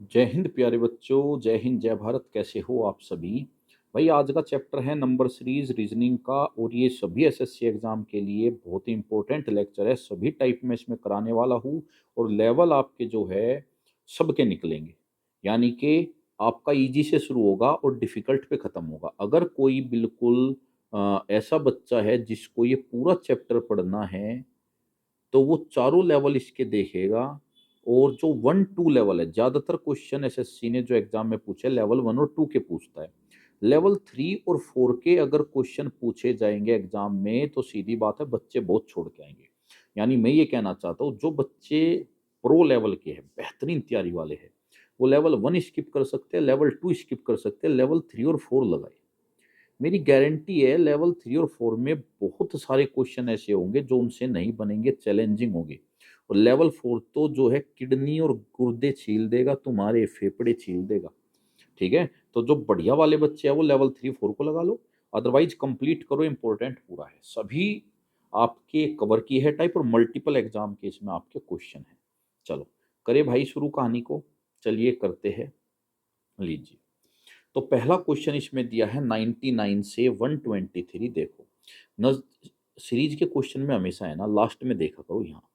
जय हिंद प्यारे बच्चों, जय हिंद जय भारत। कैसे हो आप सभी? भाई आज का चैप्टर है नंबर सीरीज रीजनिंग का, और ये सभी एसएससी एग्जाम के लिए बहुत ही इंपॉर्टेंट लेक्चर है। सभी टाइप में इसमें कराने वाला हूँ, और लेवल आपके जो है सबके निकलेंगे। यानी कि आपका इजी से शुरू होगा और डिफिकल्ट पे खत्म होगा। अगर कोई बिल्कुल ऐसा बच्चा है जिसको ये पूरा चैप्टर पढ़ना है, तो वो चारों लेवल इसके देखेगा। और जो 1 2 लेवल है, ज्यादातर क्वेश्चन एसएससी ने जो एग्जाम में पूछे लेवल 1 और 2 के पूछता है। लेवल 3 और 4 के अगर क्वेश्चन पूछे जाएंगे एग्जाम में, तो सीधी बात है बच्चे बहुत छोड़ के आएंगे। यानी मैं ये कहना चाहता हूँ, जो बच्चे प्रो लेवल के हैं, बेहतरीन तैयारी वाले हैं, वो लेवल 1 स्किप कर सकते हैं, लेवल 2 स्किप कर सकते हैं, लेवल 3 और 4 लगाए। मेरी गारंटी है लेवल 3 और 4 में बहुत सारे क्वेश्चन ऐसे होंगे जो उनसे नहीं बनेंगे, चैलेंजिंग होंगे। और लेवल 4 तो जो है किडनी और गुर्दे छील देगा, तुम्हारे फेफड़े छील देगा। ठीक है, तो जो बढ़िया वाले बच्चे हैं वो लेवल 3 4 को लगा लो। अदरवाइज कंप्लीट करो, इंपॉर्टेंट पूरा है। सभी आपके कवर की है टाइप, और मल्टीपल एग्जाम के इसमें आपके क्वेश्चन है। चलो करे भाई शुरू कहानी को। चलिए करते हैं, लीजिए। तो पहला क्वेश्चन इसमें दिया है 99 से 123। देखो न, सीरीज के क्वेश्चन में हमेशा है ना, लास्ट में देखा करो। यहाँ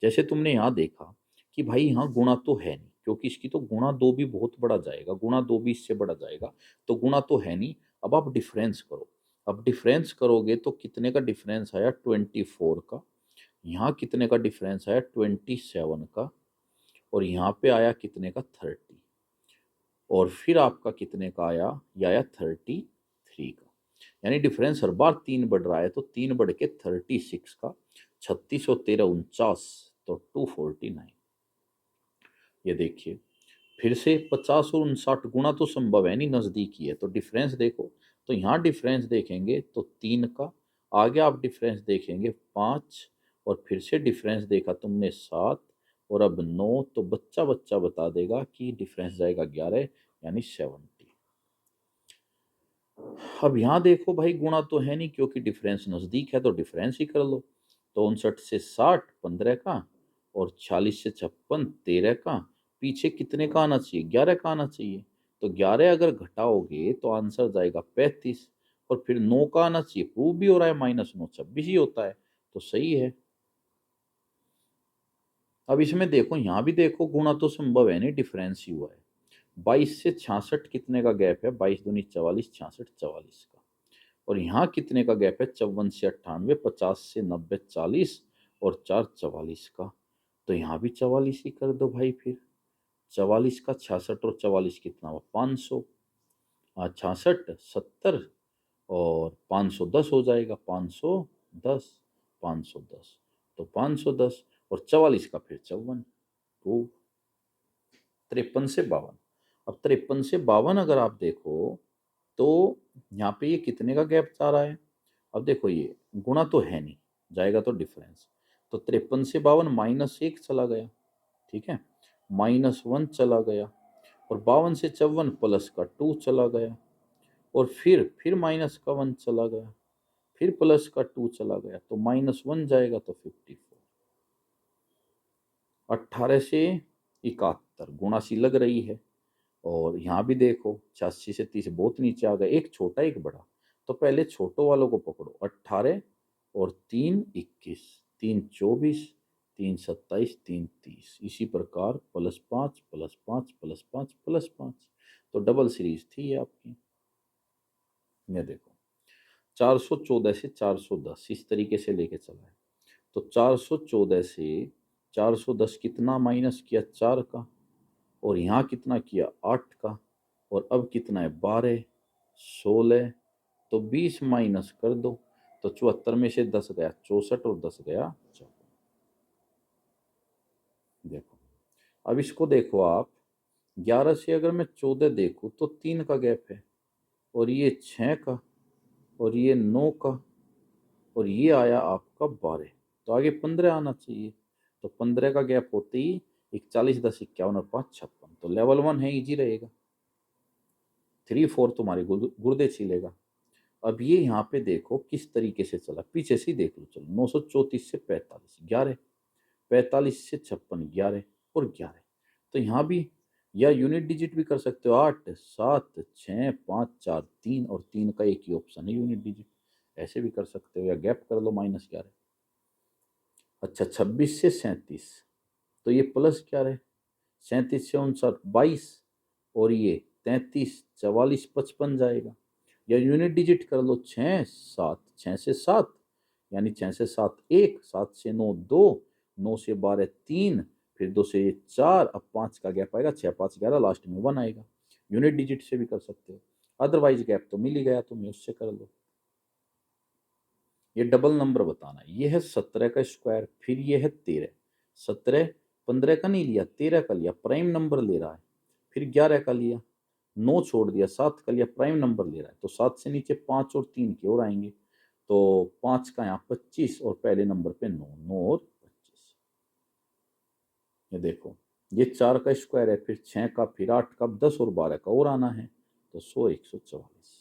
जैसे तुमने यहाँ देखा कि भाई यहाँ गुणा तो है नहीं, क्योंकि इसकी तो गुणा दो भी बहुत बड़ा जाएगा, गुणा दो भी इससे बड़ा जाएगा, तो गुणा तो है नहीं। अब आप डिफरेंस करो। अब डिफरेंस करोगे तो कितने का डिफरेंस आया? 24 का। यहाँ कितने का डिफरेंस आया? 27 का। और यहाँ पे आया कितने का? 30। और फिर आपका कितने का आया? ये आया 33 का। यानी डिफरेंस हर बार 3 बढ़ रहा है, तो 3 बढ़ के 36 का। 36 और 13 49, तो 249। ये देखिए, फिर से 50 और 59 गुना तो संभव है नहीं, नजदीकी है। तो डिफरेंस देखो, तो यहाँ डिफरेंस देखेंगे तो 3 का। आगे आप डिफरेंस देखेंगे 5। और फिर से डिफरेंस देखा तुमने 7, और अब 9। तो बच्चा बच्चा बता देगा कि डिफरेंस जाएगा 11, यानी 70। अब यहाँ देखो भाई, गुणा तो है नहीं क्योंकि डिफरेंस नजदीक है, तो डिफरेंस ही कर लो। तो 59 से 60 15 का, और 40 से 56 13 का। पीछे कितने का आना चाहिए? 11 का आना चाहिए। तो 11 अगर घटाओगे तो आंसर जाएगा 35। और फिर 9 का आना चाहिए, प्रूव भी हो रहा है, -9 26 ही होता है, तो सही है। अब इसमें देखो, यहाँ भी देखो, गुणा तो संभव है नहीं, डिफरेंस ही हुआ है। 22 से 66 कितने का गैप है? 22 दूनी 44, 66 44 का। और यहाँ कितने का गैप है? 54 से 98, 50 से 90 40, और 4 44 का। तो यहाँ भी 44 ही कर दो भाई फिर। 44 का 66 और 44 कितना हुआ? 500। 66 70, और 510 हो जाएगा। 510, 510, तो 510। और 44 का फिर 54। तो 53 से 52। अब 53 से 52 अगर आप देखो, तो यहाँ पे ये कितने का गैप जा रहा है? अब देखो, ये गुणा तो है नहीं, जाएगा तो डिफरेंस। तो 53 से 52 -1 चला गया। ठीक है, -1 चला गया। और 52 से 54 +2 चला गया। और फिर -1 चला गया। फिर +2 चला गया, तो -1 जाएगा, तो 54। 18 से 71 गुणा सी लग रही है। और यहाँ भी देखो, 86 से 30 बहुत नीचे आ गए, एक छोटा एक बड़ा। तो पहले छोटों वालों को पकड़ो। 18 और 3 21, 3 24, 3 27, 3 30। इसी प्रकार +5 +5 +5 +5। तो डबल सीरीज थी ये आपकी। ये देखो, 414 से 410 इस तरीके से लेके चला है। तो 414 से 410 कितना माइनस किया? 4 का। और यहाँ कितना किया? 8 का। और अब कितना है? 12 16। तो 20 माइनस कर दो, तो 74 में से 10 गया 64, और 10 गया 54। देखो, अब इसको देखो आप। 11 से अगर मैं 14 देखूँ तो 3 का गैप है, और ये 6 का, और ये 9 का, और ये आया आपका 12। तो आगे 15 आना चाहिए। तो 15 का गैप होते ही 41 10 51 और 5 56। तो लेवल 1 है, इजी रहेगा। 3 4 तुम्हारे गुर्दे छीलेगा। अब ये यहाँ पे देखो किस तरीके से चला, पीछे से ही देख लो। चलो, 934 से 45 11, 45 से 56 11, और 11। तो यहाँ भी या यूनिट डिजिट भी कर सकते हो, 8 7 6 5 4 3, और 3 का एक ही ऑप्शन है यूनिट डिजिट, ऐसे भी कर सकते हो, या गैप कर लो -11। अच्छा 26 से 37, तो ये प्लस क्या रहे, 37 से 59 22, और ये 33 44 55 जाएगा। या यूनिट डिजिट कर लो, 6 7 6 से 7, यानी 6 से 7 1, 7 से 9 2, 9 से 12 3, फिर 2 से 4, अब 5 का गैप आएगा, 6 5 11, लास्ट में 1 आएगा। यूनिट डिजिट से भी कर सकते हो, अदरवाइज गैप तो मिल ही गया, तुम्हें उससे कर लो। ये डबल नंबर बताना है, ये है 17 का स्क्वायर, फिर ये है 13, 17 15 का नहीं लिया, 13 का लिया, प्राइम नंबर ले रहा है, फिर 11 का लिया, 9 छोड़ दिया, 7 का लिया, प्राइम नंबर ले रहा है, तो 7 से नीचे 5 और 3 के और आएंगे, तो 5 का यहाँ 25, और पहले नंबर पे 9, 9 और 25। ये देखो, ये 4 का स्क्वायर है, फिर 6 का, फिर 8 का, 10 और 12 का और आना है, तो 100 144।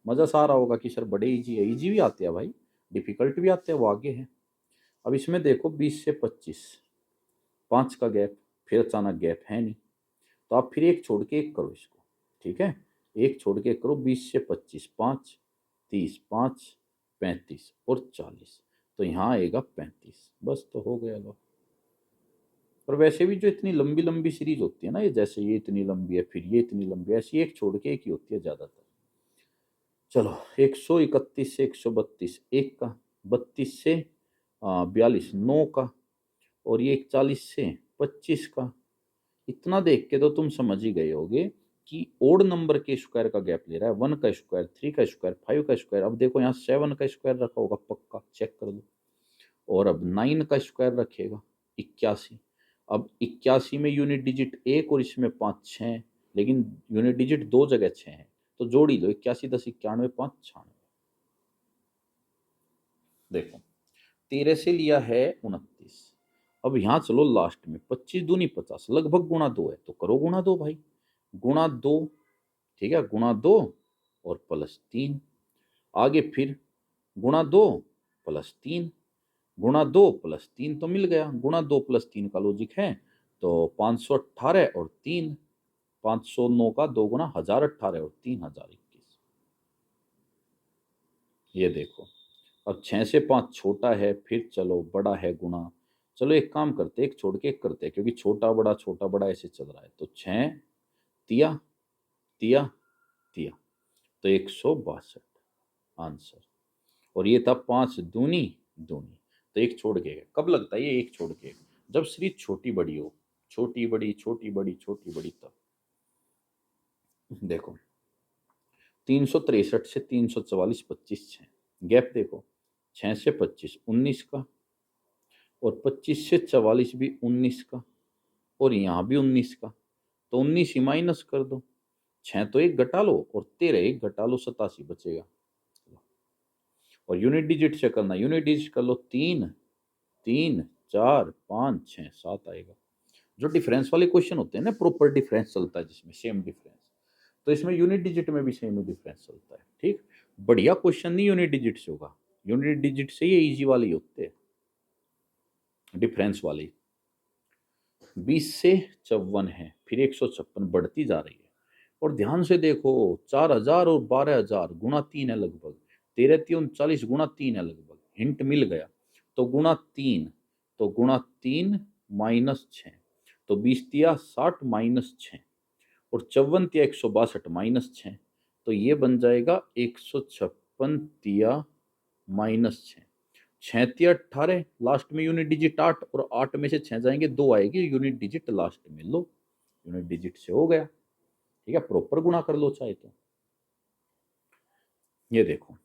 मजा सा आ रहा होगा कि सर बड़े इजी है, इजी भी आते हैं भाई, डिफिकल्ट भी आते हैं, वो आगे है। अब इसमें देखो 20 से 25, 5 का गैप, फिर अचानक गैप है नहीं, तो आप फिर एक छोड़ के एक करो इसको, ठीक है, एक छोड़ के एक करो, 20 से 25, 5 30 5 35 और 40, तो यहाँ आएगा 35, बस तो हो गया लो। और वैसे भी जो इतनी लंबी लंबी सीरीज होती है ना, ये जैसे ये इतनी लंबी है, फिर ये इतनी लंबी है, ऐसी एक छोड़ के एक ही होती है ज्यादातर। चलो 131 से 132, एक का, 32 से 42 9 का, और ये 41 से 25 का। इतना देख के तो तुम समझ ही गए होगे कि ओड नंबर के स्क्वायर का गैप ले रहा है, 1 का स्क्वायर, 3 का स्क्वायर, 5 का स्क्वायर। अब देखो यहाँ 7 का स्क्वायर रखा होगा पक्का, चेक कर लो। और अब 9 का स्क्वायर रखेगा, 81। अब 81 में यूनिट डिजिट 1 और इसमें 5 6, लेकिन यूनिट डिजिट 2 जगह 6 है, तो जोड़ ही लो, 81 10 91 5 96। देखो 13 से लिया है 29, अब यहाँ चलो लास्ट में, 25 दूनी 50, लगभग गुणा 2 है, तो करो गुणा 2 भाई, गुणा 2, ठीक है, गुणा 2 और +3, आगे फिर गुणा 2 +3, गुणा 2 +3, तो मिल गया, गुणा 2 +3 का लॉजिक है, तो 518 और 3, 509 का 2 गुना 1018 और 3 1021। ये देखो, अब 6 से 5 छोटा है, फिर चलो बड़ा है गुणा, चलो एक काम करते, एक छोड़ के एक करते हैं, क्योंकि छोटा बड़ा ऐसे चल रहा है, तो 6 तिया तिया तिया, तो 162 आंसर। और ये था 5 दूनी दूनी, तो एक छोड़ के, कब लगता है ये एक छोड़ के, जब सीरीज छोटी बड़ी हो, छोटी बड़ी छोटी बड़ी छोटी बड़ी, तब। देखो 363 से 344 25 6, गैप देखो, 6 से 25 19 का, और 25 से 44 भी 19 का, और यहाँ भी 19 का, तो 19 ही माइनस कर दो, 6 तो एक घटा लो और 13 एक घटा लो, 87 बचेगा। और यूनिट डिजिट से करना, यूनिट डिजिट कर लो, 3 3 4 5 6 7 आएगा। जो डिफरेंस वाले क्वेश्चन होते हैं ना, प्रॉपर डिफरेंस चलता है जिसमें सेम डिफरेंस, तो इसमें यूनिट डिजिट में भी सेम डिफरेंस चलता है, ठीक। बढ़िया क्वेश्चन नहीं यूनिट डिजिट से होगा, यूनिट डिजिट से ये इजी वाले ही होते हैं, डिफरेंस वाले। 20 से 54 है, फिर 156 बढ़ती जा रही है, और ध्यान से देखो 4000 और 12000 गुणा 3 है लगभग, 13 3 39 गुणा 3 है लगभग, हिंट मिल गया, तो गुणा 3, तो गुणा 3 -6, तो 20 तिया 60 -6, और 54 तिया 162 -6, तो ये बन जाएगा 156 तिया -6, 6 तिया 18, लास्ट में यूनिट डिजिट 8, और 8 में से 6 जाएंगे 2 आएगी, यूनिट डिजिट लास्ट में लो, यूनिट डिजिट से हो गया, ठीक है, प्रॉपर गुणा कर लो चाहे तो। ये देखो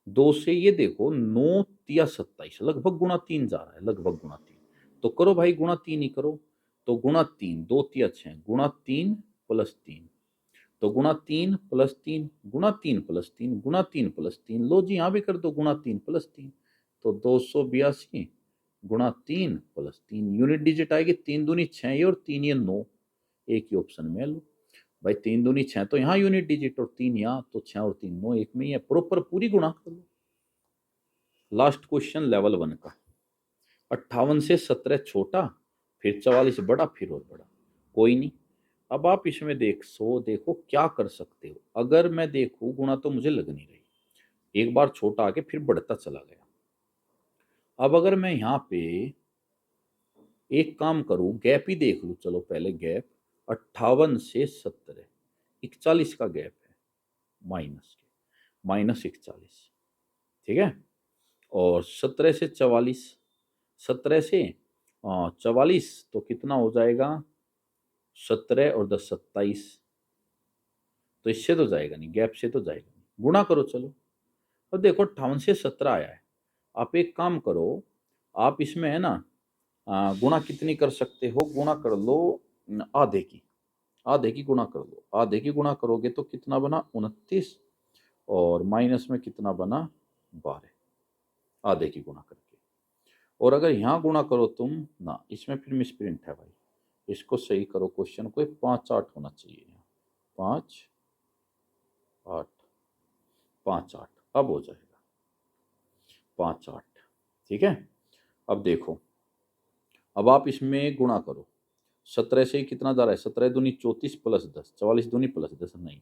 2 से ये देखो 9 तिया 27, लगभग गुणा 3 जा रहा है, लगभग गुणा 3, तो करो भाई गुणा 3 ही करो, तो गुणा 3 2 तिया 6, गुणा 3 +3, तो गुणा 3 +3 गुणा 3 +3 गुणा 3 +3, लो जी यहाँ भी कर दो गुणा 3 +3, तो 282 गुणा 3 +3, यूनिट डिजिट आएगी 3 दूनी 6 और 3 ये 9, एक ही ऑप्शन में लो भाई, 3 दूनी 6, तो यहाँ यूनिट डिजिट और 3 यहाँ, तो 6 और 3 9, एक में ही है, प्रॉपर पूरी गुणा कर लो। लास्ट क्वेश्चन लेवल 1 का, 58 से 17 छोटा, फिर 44 बड़ा, फिर और बड़ा, कोई नहीं, अब आप इसमें देखो क्या कर सकते हो। अगर मैं देखूं गुणा तो मुझे लग नहीं रही, एक बार छोटा आके फिर बढ़ता चला गया। अब अगर मैं यहाँ पे एक काम करूं, गैप ही देख लूं, चलो पहले गैप 58 से 70, 41 का गैप है, माइनस के -41, ठीक है। और 17 से 44, 17 से 44 तो कितना हो जाएगा, 17 और 10 27, तो इससे तो जाएगा नहीं, गैप से तो जाएगा नहीं, गुणा करो चलो। अब देखो 58 से 17 आया है, आप एक काम करो, आप इसमें है ना गुणा कितनी कर सकते हो, गुणा कर लो आधे की, आधे की गुणा कर लो, आधे की गुणा करोगे तो कितना बना 29, और माइनस में कितना बना 12, आधे की गुणा करके। और अगर यहाँ गुणा करो तुम ना, इसमें फिर मिसप्रिंट है भाई, इसको सही करो, क्वेश्चन को 5 8 होना चाहिए, 5 8, 5 8 अब हो जाएगा 5 8, ठीक है। अब देखो, अब आप इसमें गुणा करो, 17 से ही कितना जा रहा है, 17 दूनी 34 प्लस 10, 44 दूनी प्लस 10 नहीं।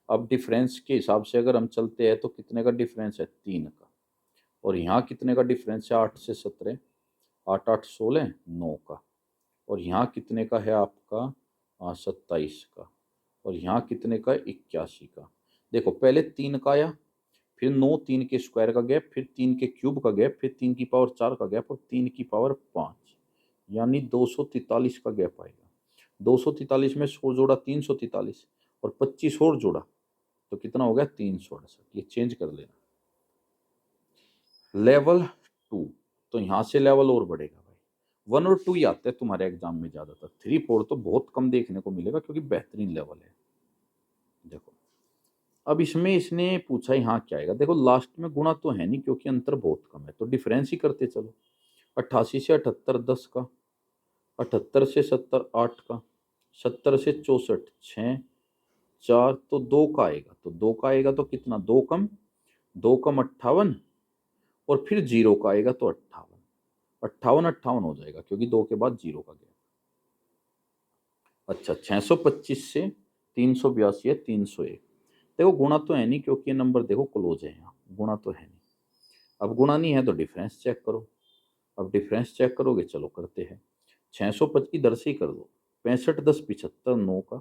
अब डिफरेंस के हिसाब से अगर हम चलते हैं तो कितने का डिफरेंस है, 3 का। और यहाँ कितने का डिफरेंस है, 8 से 17, 8 8 16 9 का। और यहाँ कितने का है आपका 27 का। और यहाँ कितने का 81 का। देखो पहले 3 का आया, फिर 9 3 के स्क्वायर का गैप, फिर 3 के क्यूब का गैप, फिर 3 की पावर 4 का गैप, और 3 की पावर 5, यानी 243 का गैप आएगा। 243 में 100 जोड़ा 343, और 25 और जोड़ा तो कितना हो गया 368, ये चेंज कर लेना। लेवल 2, तो यहाँ से लेवल और बढ़ेगा भाई, 1 और 2 ही आते हैं तुम्हारे एग्जाम में ज्यादातर, 3 4 तो बहुत कम देखने को मिलेगा क्योंकि बेहतरीन लेवल है। देखो अब इसमें इसने पूछा यहाँ क्या आएगा, देखो लास्ट में गुणा तो है नहीं क्योंकि अंतर बहुत कम है, तो डिफरेंस ही करते चलो। 88 से 78 10 का, 78 से 70 8 का, 70 से 64 6 4, तो 2 का आएगा, तो 2 का आएगा तो कितना, 2 कम 2 कम 58, और फिर 0 का आएगा तो 58, 58 58 हो जाएगा क्योंकि 2 के बाद 0 का गया। अच्छा 625 से 382 है 301, देखो गुणा तो है नहीं क्योंकि ये नंबर देखो क्लोज है, यहाँ गुणा तो है नहीं। अब गुणा नहीं है तो डिफरेंस चेक करो, अब डिफरेंस चेक करोगे, चलो करते हैं। 625 इधर से ही कर दो, 65 10 75 9 का,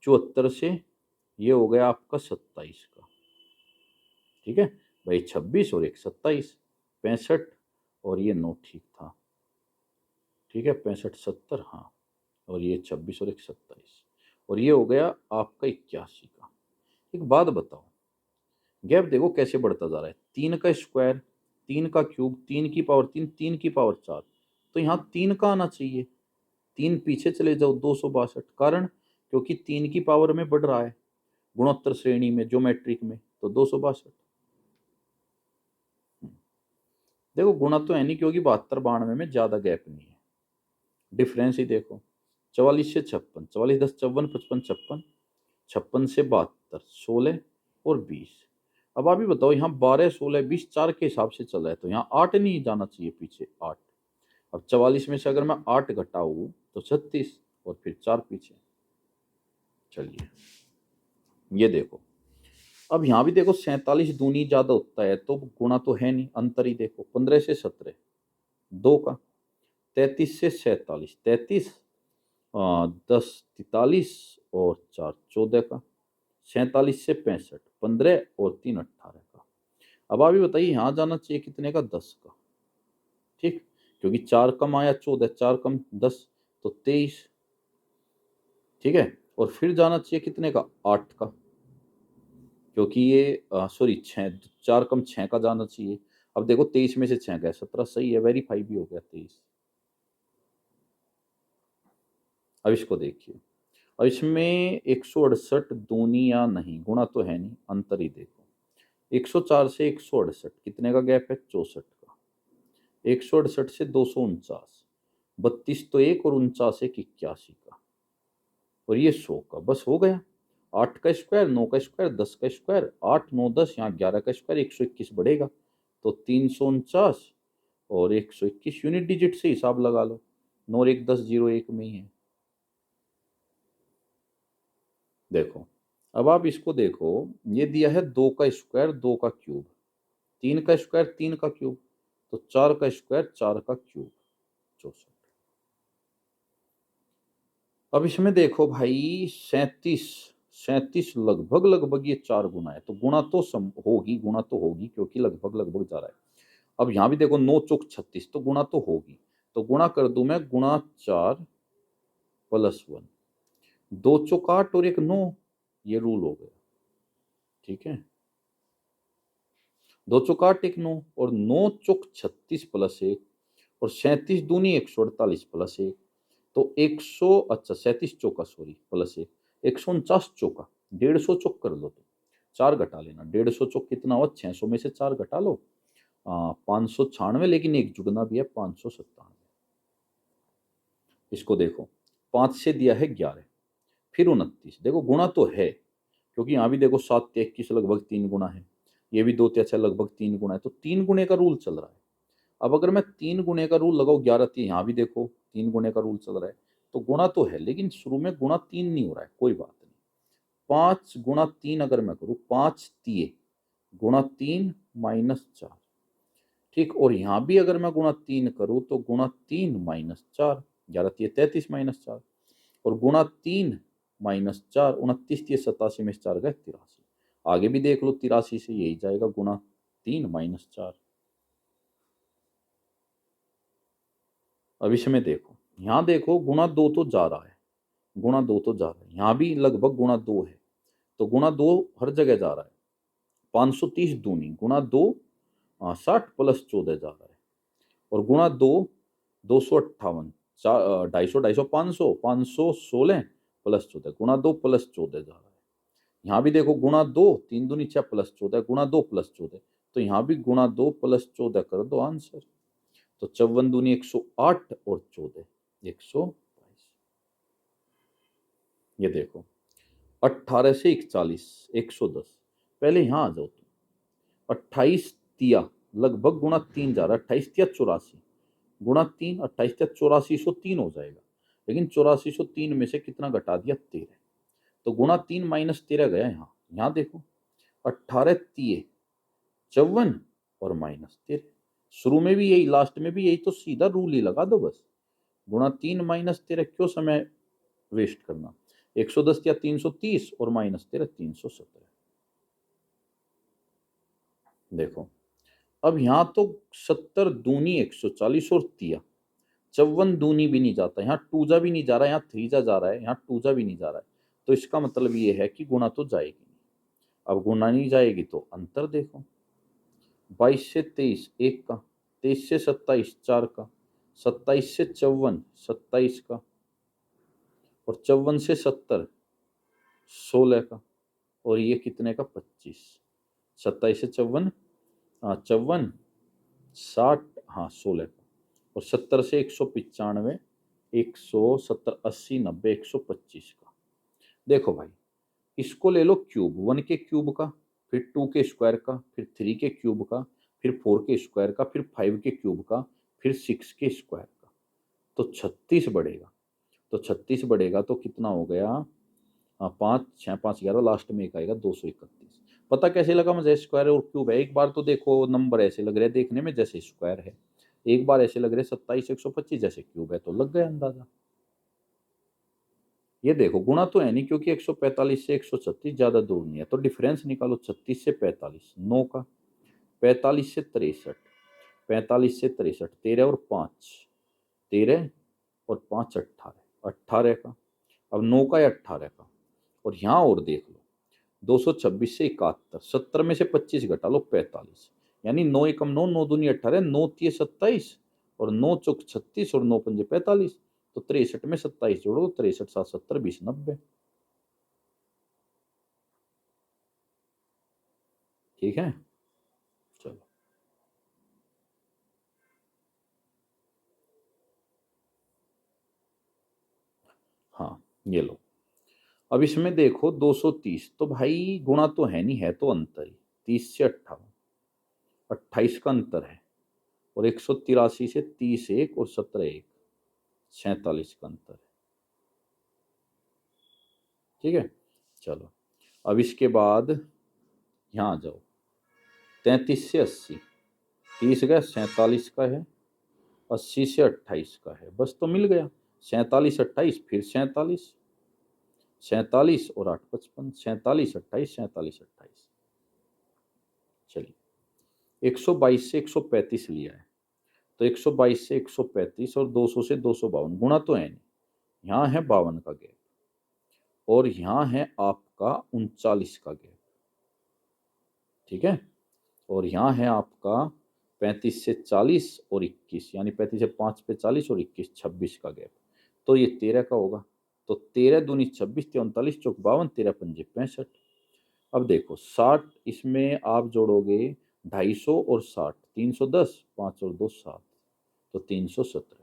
74 से ये हो गया आपका 27 का, ठीक है भाई, 26 और 1 27, 65 और ये 9 ठीक था, ठीक है 65 70 हाँ, और ये 26 और 1 27, और ये हो गया आपका 81 का। एक बात बताओ, गैप देखो कैसे बढ़ता जा रहा है, 3 का स्क्वायर 3 का क्यूब 3 की पावर 3 3 की पावर 4, तो यहाँ 3 का आना चाहिए, 3 पीछे चले जाओ 262, कारण क्योंकि 3 की पावर में बढ़ रहा है गुणोत्तर श्रेणी में ज्योमेट्रिक में, तो 262। देखो गुणा तो है नहीं क्योंकि 72 92 में ज्यादा गैप नहीं है, डिफरेंस ही देखो 44 से 56, 44 10 54 55 56, 56 से 72 16 और 20। अब आप ही बताओ, यहाँ 12 16 20 4 के हिसाब से चल रहा है, तो यहाँ 8 नहीं जाना चाहिए पीछे 8। अब 44 में से अगर मैं 8 घटाऊं तो 36, और फिर 4 पीछे। चलिए ये देखो, अब यहाँ भी देखो 47 दूनी ज्यादा होता है तो गुणा तो है नहीं, अंतर ही देखो 15 से 17 2 का, 33 से 47 33, 10 43 और 4 14 का, 47 से 65 15 और 3 18 का। अब आप भी बताइए यहाँ जाना चाहिए कितने का, 10 का, ठीक, क्योंकि 4 कम आया 14, 4 कम 10 तो 23, ठीक है। और फिर जाना चाहिए कितने का, 8 का, क्योंकि ये सॉरी 6, 4 कम 6 का जाना चाहिए। अब देखो 23 में से 6 गया 17, सही है, वेरीफाई भी हो गया 23। अब इसको देखिए, अब इसमें 168 दूनी या नहीं, गुणा तो है नहीं, अंतर ही देखो, 104 से 168 कितने का गैप है, 64 का, 168 से 249, 32 तो 1 और 49 एक 81 का, और ये 100 का, बस हो गया। 8 का स्क्वायर 9 का स्क्वायर 10 का स्क्वायर 8 9 10, यहाँ 11 का स्क्वायर 121 बढ़ेगा, तो 349 और 121 यूनिट डिजिट से हिसाब लगा लो, 9 1 10 0 1 में ही है। देखो, अब आप इसको देखो, ये दिया है 2 का स्क्वायर 2 का क्यूब, 3 का स्क्वायर 3 का क्यूब, तो 4 का स्क्वायर 4 का क्यूब, 64। अब इसमें देखो भाई 37, 37 लगभग लगभग ये 4 गुना है, तो गुणा तो होगी, गुणा तो होगी क्योंकि लगभग लगभग जा रहा है। अब यहाँ भी देखो 9 चौक 36, तो गुणा तो होगी, तो गुणा कर दूं मैं, गुणा 4 प्लस 1, 2 चौक 8 और 1 9, ये रूल हो गया। ठीक है, 2 चौक 8 1 9 और 9 चौक 36 प्लस 1 और 37 दूनी 148 प्लस 1, तो 100, अच्छा 37 चौका सॉरी प्लस 1, 149 चौका, 150 चौक कर लो, तो 4 घटा लेना, 150 चौक कितना हुआ, 600 में से 4 घटा लो, 596, लेकिन एक जुड़ना भी है 597। इसको देखो, 5 से दिया है 11, फिर 29, देखो गुणा तो है क्योंकि यहाँ भी देखो 7 से 21 लगभग 3 गुना है, ये भी 2 से अच्छा लगभग 3 गुना है, तो 3 गुने का रूल चल रहा है। अब अगर मैं 3 गुने का रूल लगाऊं, 11 3, यहाँ भी देखो 3 गुने का रूल चल रहा है, तो गुणा तो है लेकिन शुरू में गुणा 3 नहीं हो रहा है, कोई बात नहीं। 5 गुणा 3 अगर मैं करूँ, 5 तिये गुणा 3 माइनस 4, ठीक, और यहाँ भी अगर मैं गुणा 3 करूँ तो गुणा 3 माइनस 4, 11 तिये 33 माइनस 4, और गुणा 3 माइनस 4, 29 तिये 87 में से 4 गए 83, आगे भी देख लो 83 से यही जाएगा, गुणा 3 माइनस 4। अब इसमें देखो, यहाँ देखो गुणा 2 तो जा रहा है, गुणा 2 तो जा रहा है, यहाँ भी लगभग गुणा 2 है, तो गुणा 2 हर जगह जा रहा है, 530 दूनी गुणा 2, 60 प्लस 14 जा रहा है, और गुणा 2 258, 250 250 500 516 प्लस 14, गुणा 2 प्लस 14 जा रहा है। यहाँ भी देखो गुणा 2 3 दूनी 6 प्लस 14, गुणा 2 प्लस 14, तो यहाँ भी गुणा 2 प्लस 14 कर दो आंसर, तो 54 दूनी 108 और 14 122। ये देखो 18 से 41 110, पहले यहाँ आ जाओ तुम, 28 तिया लगभग गुणा 3 जा रहा है, 28 तिया 84 गुणा 3, 28 तिया 8403 हो जाएगा, लेकिन 8403 में से कितना घटा दिया, 13, तो गुणा 3 माइनस 13 गया यहाँ, यहाँ देखो 18 तिये 54 और माइनस 13, शुरू में भी यही लास्ट में भी यही, तो सीधा रूल ही लगा दो बस, गुणा 3 माइनस 13, क्यों समय वेस्ट करना, 110 या 330 और माइनस 13 317। देखो, अब यहां तो 70 दूनी 140 और तिया 54 दूनी भी नहीं जाता, यहाँ टूजा भी नहीं जा रहा, यहाँ थ्रीजा जा रहा है, यहाँ टूजा भी नहीं जा रहा है, तो इसका मतलब ये है कि गुणा तो जाएगी नहीं। अब गुणा नहीं जाएगी तो अंतर देखो, 22 से 23 1 का, 23 से 27 4 का, 27 से 54 27 का, और 54 से 70 16 का, और ये कितने का 25, 27 से 54, हाँ 54 60, हाँ 16 का, और 70 से 195 170 80 90 125 का। देखो भाई, इसको ले लो क्यूब, 1 के क्यूब का, फिर 2 के स्क्वायर का, फिर 3 के क्यूब का, फिर 4 के स्क्वायर का, फिर 5 के क्यूब का, फिर 6 के स्क्वायर का, तो 36 बढ़ेगा, तो 36 बढ़ेगा तो कितना हो गया, हाँ 5 6 5 11, लास्ट में एक आएगा 231। पता कैसे लगा मुझे, स्क्वायर और क्यूब है, एक बार तो देखो नंबर ऐसे लग रहे हैं देखने में जैसे स्क्वायर है, एक बार ऐसे लग रहे 27 125 जैसे क्यूब है, तो लग गया अंदाजा। ये देखो गुणा तो है नहीं क्योंकि 145 से 136 ज्यादा दूर नहीं है, तो डिफरेंस निकालो, 36 से 45 9 का, 45 से 63 45 से 63 13 और 5 13 और 5 18 18 का, अब 9 का या 18 का, और यहाँ और देख लो 226 से 71 70 में से 25 घटा लो 45, यानी 9 एकम 9 9 दूनी 18 9 तिये 27 और 9 चौक 36 और 9 पंजे 45, तो 63 में 27 जोड़ो, 63 7 70 20 90। ठीक है, चलो, हाँ ये लो। अब इसमें देखो 230, तो भाई गुणा तो है नहीं, है तो अंतर ही, 30 से 58 28 का अंतर है, और 183 से 30 1 और 17 1 47 का अंतर है। ठीक है, चलो अब इसके बाद यहाँ आ जाओ, 33 से 80, 30 गया 47 का है, 80 से 28 का है, बस तो मिल गया। 47 28 फिर 47, 47 और 8 55, 47 28, 47 28। चलिए 122 से 135 लिया है, तो 122 से 135 और 200 से 252 गुणा तो है नहीं, यहाँ है 52 का गैप और यहाँ है आपका 39 का गैप, ठीक है। और यहाँ है आपका 35 से 40 और 21, यानी 35 से 5 पे 40 और 21 26 का गैप, तो ये 13 का होगा। तो 13 दूनी 26, 39 चौक 52, 13 पंजे 65। अब देखो 60, इसमें आप जोड़ोगे 250 और 60, 310, 5 और 2 7, तो 317।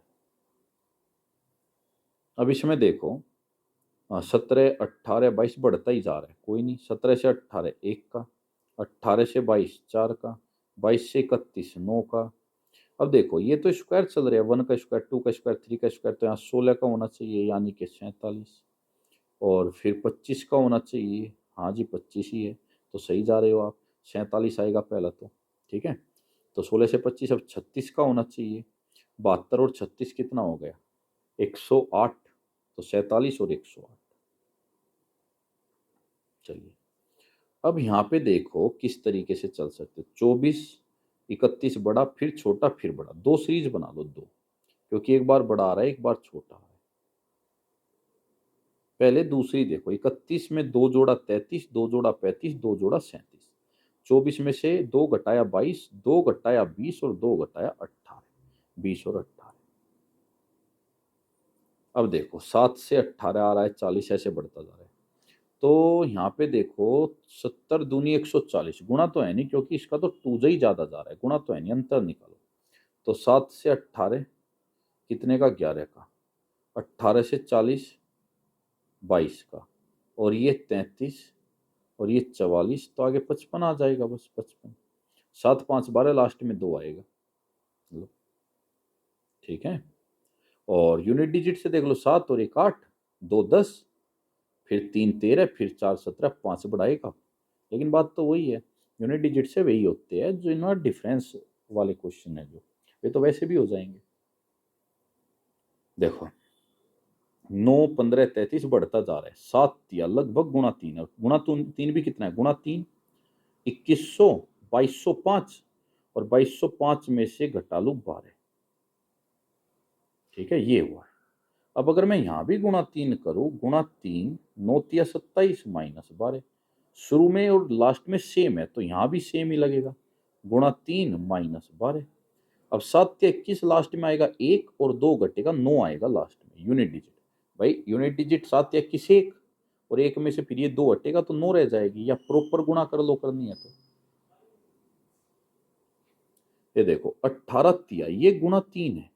अब इसमें देखो 17 18 22 बढ़ता ही जा रहा है, कोई नहीं, 17 से 18 1 का, 18 से 22 4 का, 22 से 31 9 का। अब देखो ये तो स्क्वायर चल रहा है, 1 का स्क्वायर, 2 का स्क्वायर, 3 का स्क्वायर, तो यहाँ 16 का होना चाहिए, यानी कि 47, और फिर 25 का होना चाहिए, हाँ जी 25 ही है, तो सही जा रहे हो आप, 47 आएगा पहला तो, ठीक है। तो 16 से 25, अब 36 का होना चाहिए, 72 और 36 कितना हो गया, 108, तो 47 और 108। चलिए अब यहाँ पे देखो किस तरीके से चल सकते, 24 31 बड़ा फिर छोटा फिर बड़ा, दो सीरीज बना लो, दो, क्योंकि एक बार बड़ा आ रहा है एक बार छोटा आ रहा है। पहले दूसरी देखो, 31 में 2 जोड़ा 33, 2 जोड़ा 35, 2 जोड़ा 37, 24 में से 2 घटाया 22, 2 घटाया 20 और 2 घटाया 18, 20 और 18। अब देखो 7 से 18 आ रहा है, 40 ऐसे बढ़ता जा रहा है, तो यहाँ पे देखो 70 दूनी 140, गुणा तो है नहीं क्योंकि इसका तो 2 ही ज्यादा जा रहा है, गुणा तो है नहीं, अंतर निकालो। तो 7 से 18 कितने का, 11 का, 18 से 40 22 का, और ये 33 और ये 44, तो आगे 55 आ जाएगा, बस 55, 7 5 12, लास्ट में 2 आएगा, लो ठीक है। और यूनिट डिजिट से देख लो, 7 और 1 8, 2 10, फिर 3 13, फिर 4 17, 5 बढ़ाएगा, लेकिन बात तो वही है, यूनिट डिजिट से वही होते हैं जो इनमें डिफरेंस वाले क्वेश्चन है, जो ये तो वैसे भी हो जाएंगे। देखो 9 15 33 बढ़ता जा रहा है, 7 दिया लगभग गुणा 3, और गुणा 3 भी कितना है, गुणा 3 2100, 2205, और 2205 में से घटा लो 12, ठीक है, ये हुआ। अब अगर मैं यहाँ भी गुणा 3 करूँ, गुणा 3 9 तिया 27 माइनस 12, शुरू में और लास्ट में सेम है, तो यहाँ भी सेम ही लगेगा, गुणा 3 माइनस 12। अब 7 तिया 21, लास्ट में आएगा 1 और 2 घटेगा 9 आएगा लास्ट में, यूनिट डिजिट, भाई यूनिट डिजिट 7 तिया 21 1, और 1 में से फिर ये 2 हटेगा तो 9 रह जाएगी, या प्रॉपर गुणा कर लो करनी है तो। ये देखो 18 तिया, ये गुणा 3 है,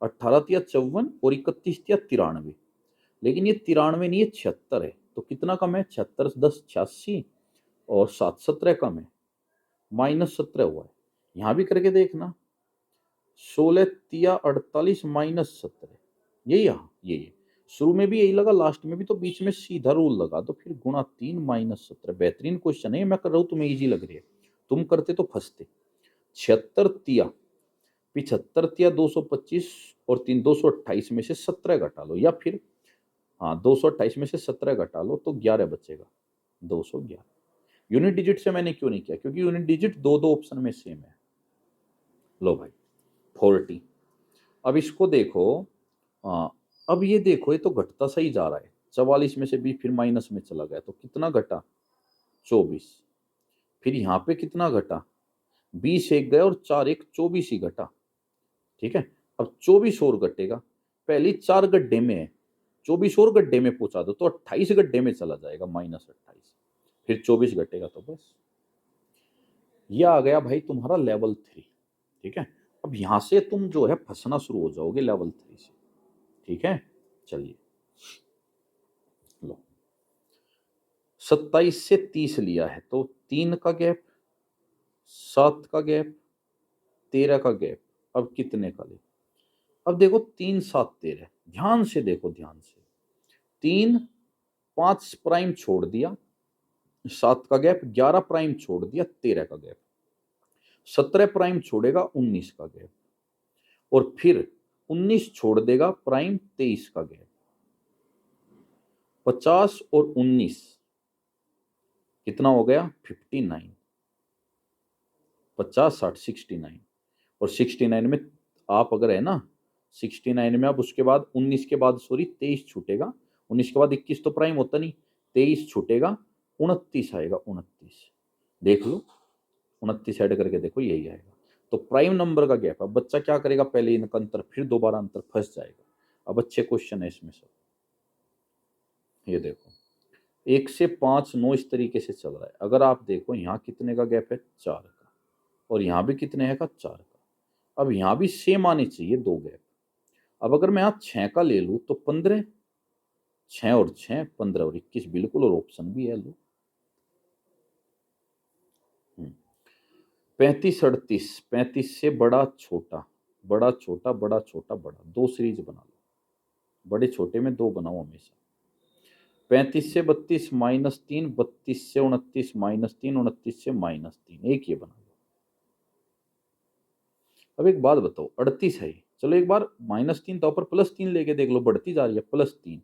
18 तिया 54 और 31 तिया 93, लेकिन ये 93 नहीं, ये 76 है, तो कितना कम है, 76 10 86, और 7 17 कम है, -17 हुआ है। यहाँ भी करके देखना, 16 तिया 48 -17, ये यहाँ ये शुरू में भी यही लगा, लास्ट में भी, तो बीच में सीधा रूल लगा दो, फिर गुणा 3 -17। बेहतरीन क्वेश्चन है, मैं कर रहा हूँ तुम्हें इजी लग रही है, तुम करते तो फंसते। 76 तिया 75 तिया 225 और 3 228 में से 17 घटा लो, या फिर हाँ 228 में से 17 घटा लो तो 11 बचेगा, 211। यूनिट डिजिट से मैंने क्यों नहीं किया, क्योंकि यूनिट डिजिट दो दो ऑप्शन में सेम है। लो भाई 40। अब इसको देखो, हाँ अब ये देखो, ये तो घटता सही जा रहा है, 44 में से 20 फिर माइनस में चला गया, तो कितना घटा, 24, फिर यहाँ पे कितना घटा, 20 एक गया और 4 एक 24 ही घटा, ठीक है। अब 24 और घटेगा, पहली 4 गड्ढे में है, 24 और गड्ढे में पहुंचा दो तो 28 गड्ढे में चला जाएगा, -28, फिर 24 घटेगा, तो बस ये आ गया भाई तुम्हारा लेवल 3, ठीक है। अब यहां से तुम जो है फंसना शुरू हो जाओगे लेवल 3 से, ठीक है। चलिए लो 27 से 30 लिया है, तो 3 का गैप, 7 का गैप, 13 का गैप, अब कितने का ले, अब देखो 3 7 13, ध्यान से देखो, ध्यान से, 3 5 प्राइम छोड़ दिया, 7 का गैप, 11 प्राइम छोड़ दिया, 13 का गैप, 17 प्राइम छोड़ेगा, 19 का गैप, और फिर 19 छोड़ देगा प्राइम, 23 का गैप। 50 और 19 कितना हो गया? 59। 50 60 69, और 69 में आप अगर है ना 69 में, अब उसके बाद 19 के बाद 23 छूटेगा, 19 के बाद 21 तो प्राइम होता नहीं, 23 छूटेगा, 29 आएगा। 29 देख लो, 29 ऐड करके देखो, यही आएगा। तो प्राइम नंबर का गैप। अब बच्चा क्या करेगा? पहले इनका अंतर, फिर दोबारा अंतर, फंस जाएगा। अब अच्छे क्वेश्चन है इसमें सब। ये देखो 1 से 5 9 इस तरीके से चल रहा है। अगर आप देखो यहाँ कितने का गैप है? 4 का, और यहाँ भी कितने है का? 4 का। अब यहाँ भी सेम आने चाहिए 2 गैप। अब अगर मैं यहाँ 6 का ले लूँ तो 15, 6 और 6 15 और 21 बिल्कुल, और ऑप्शन भी है। लो 35 38, 35 से बड़ा छोटा, बड़ा छोटा, बड़ा छोटा, बड़ा, 2 सीरीज बना लो। बड़े छोटे में 2 बनाओ हमेशा। 35 से 32 -3, 32 से 29 -3, 29 से -3, एक ये बना लो। अब एक बात बताओ, 38 है, चलो एक बार -3 तो ऊपर +3 लेके देख लो, बढ़ती जा रही है। +3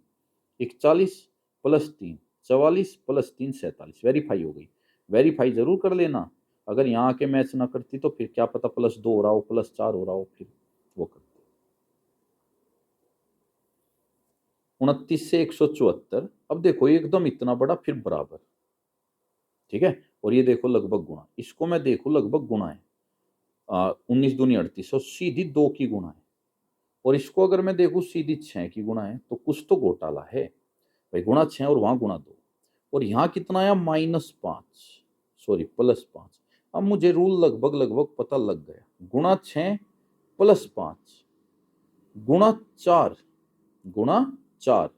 41, +3 44, +3 47, वेरीफाई हो गई। वेरीफाई जरूर कर लेना। अगर यहाँ आके मैच ना करती तो फिर क्या पता +2 हो रहा हो, +4 हो रहा हो, फिर वो करते। 29 से 174, अब देखो एकदम इतना बड़ा, फिर बराबर, ठीक है। और ये देखो लगभग गुणा, इसको मैं देखू लगभग गुणा है, 19 दूनी 38, और सीधी 2 की गुणा है। और इसको अगर मैं देखूं सीधी 6 की गुणा है, तो कुछ तो घोटाला है भाई। गुणा 6 और वहां गुणा 2, और यहाँ कितना आया? -5, सॉरी +5। अब मुझे रूल लगभग लगभग पता लग गया। गुणा 6 +5 गुणा 4, गुणा 4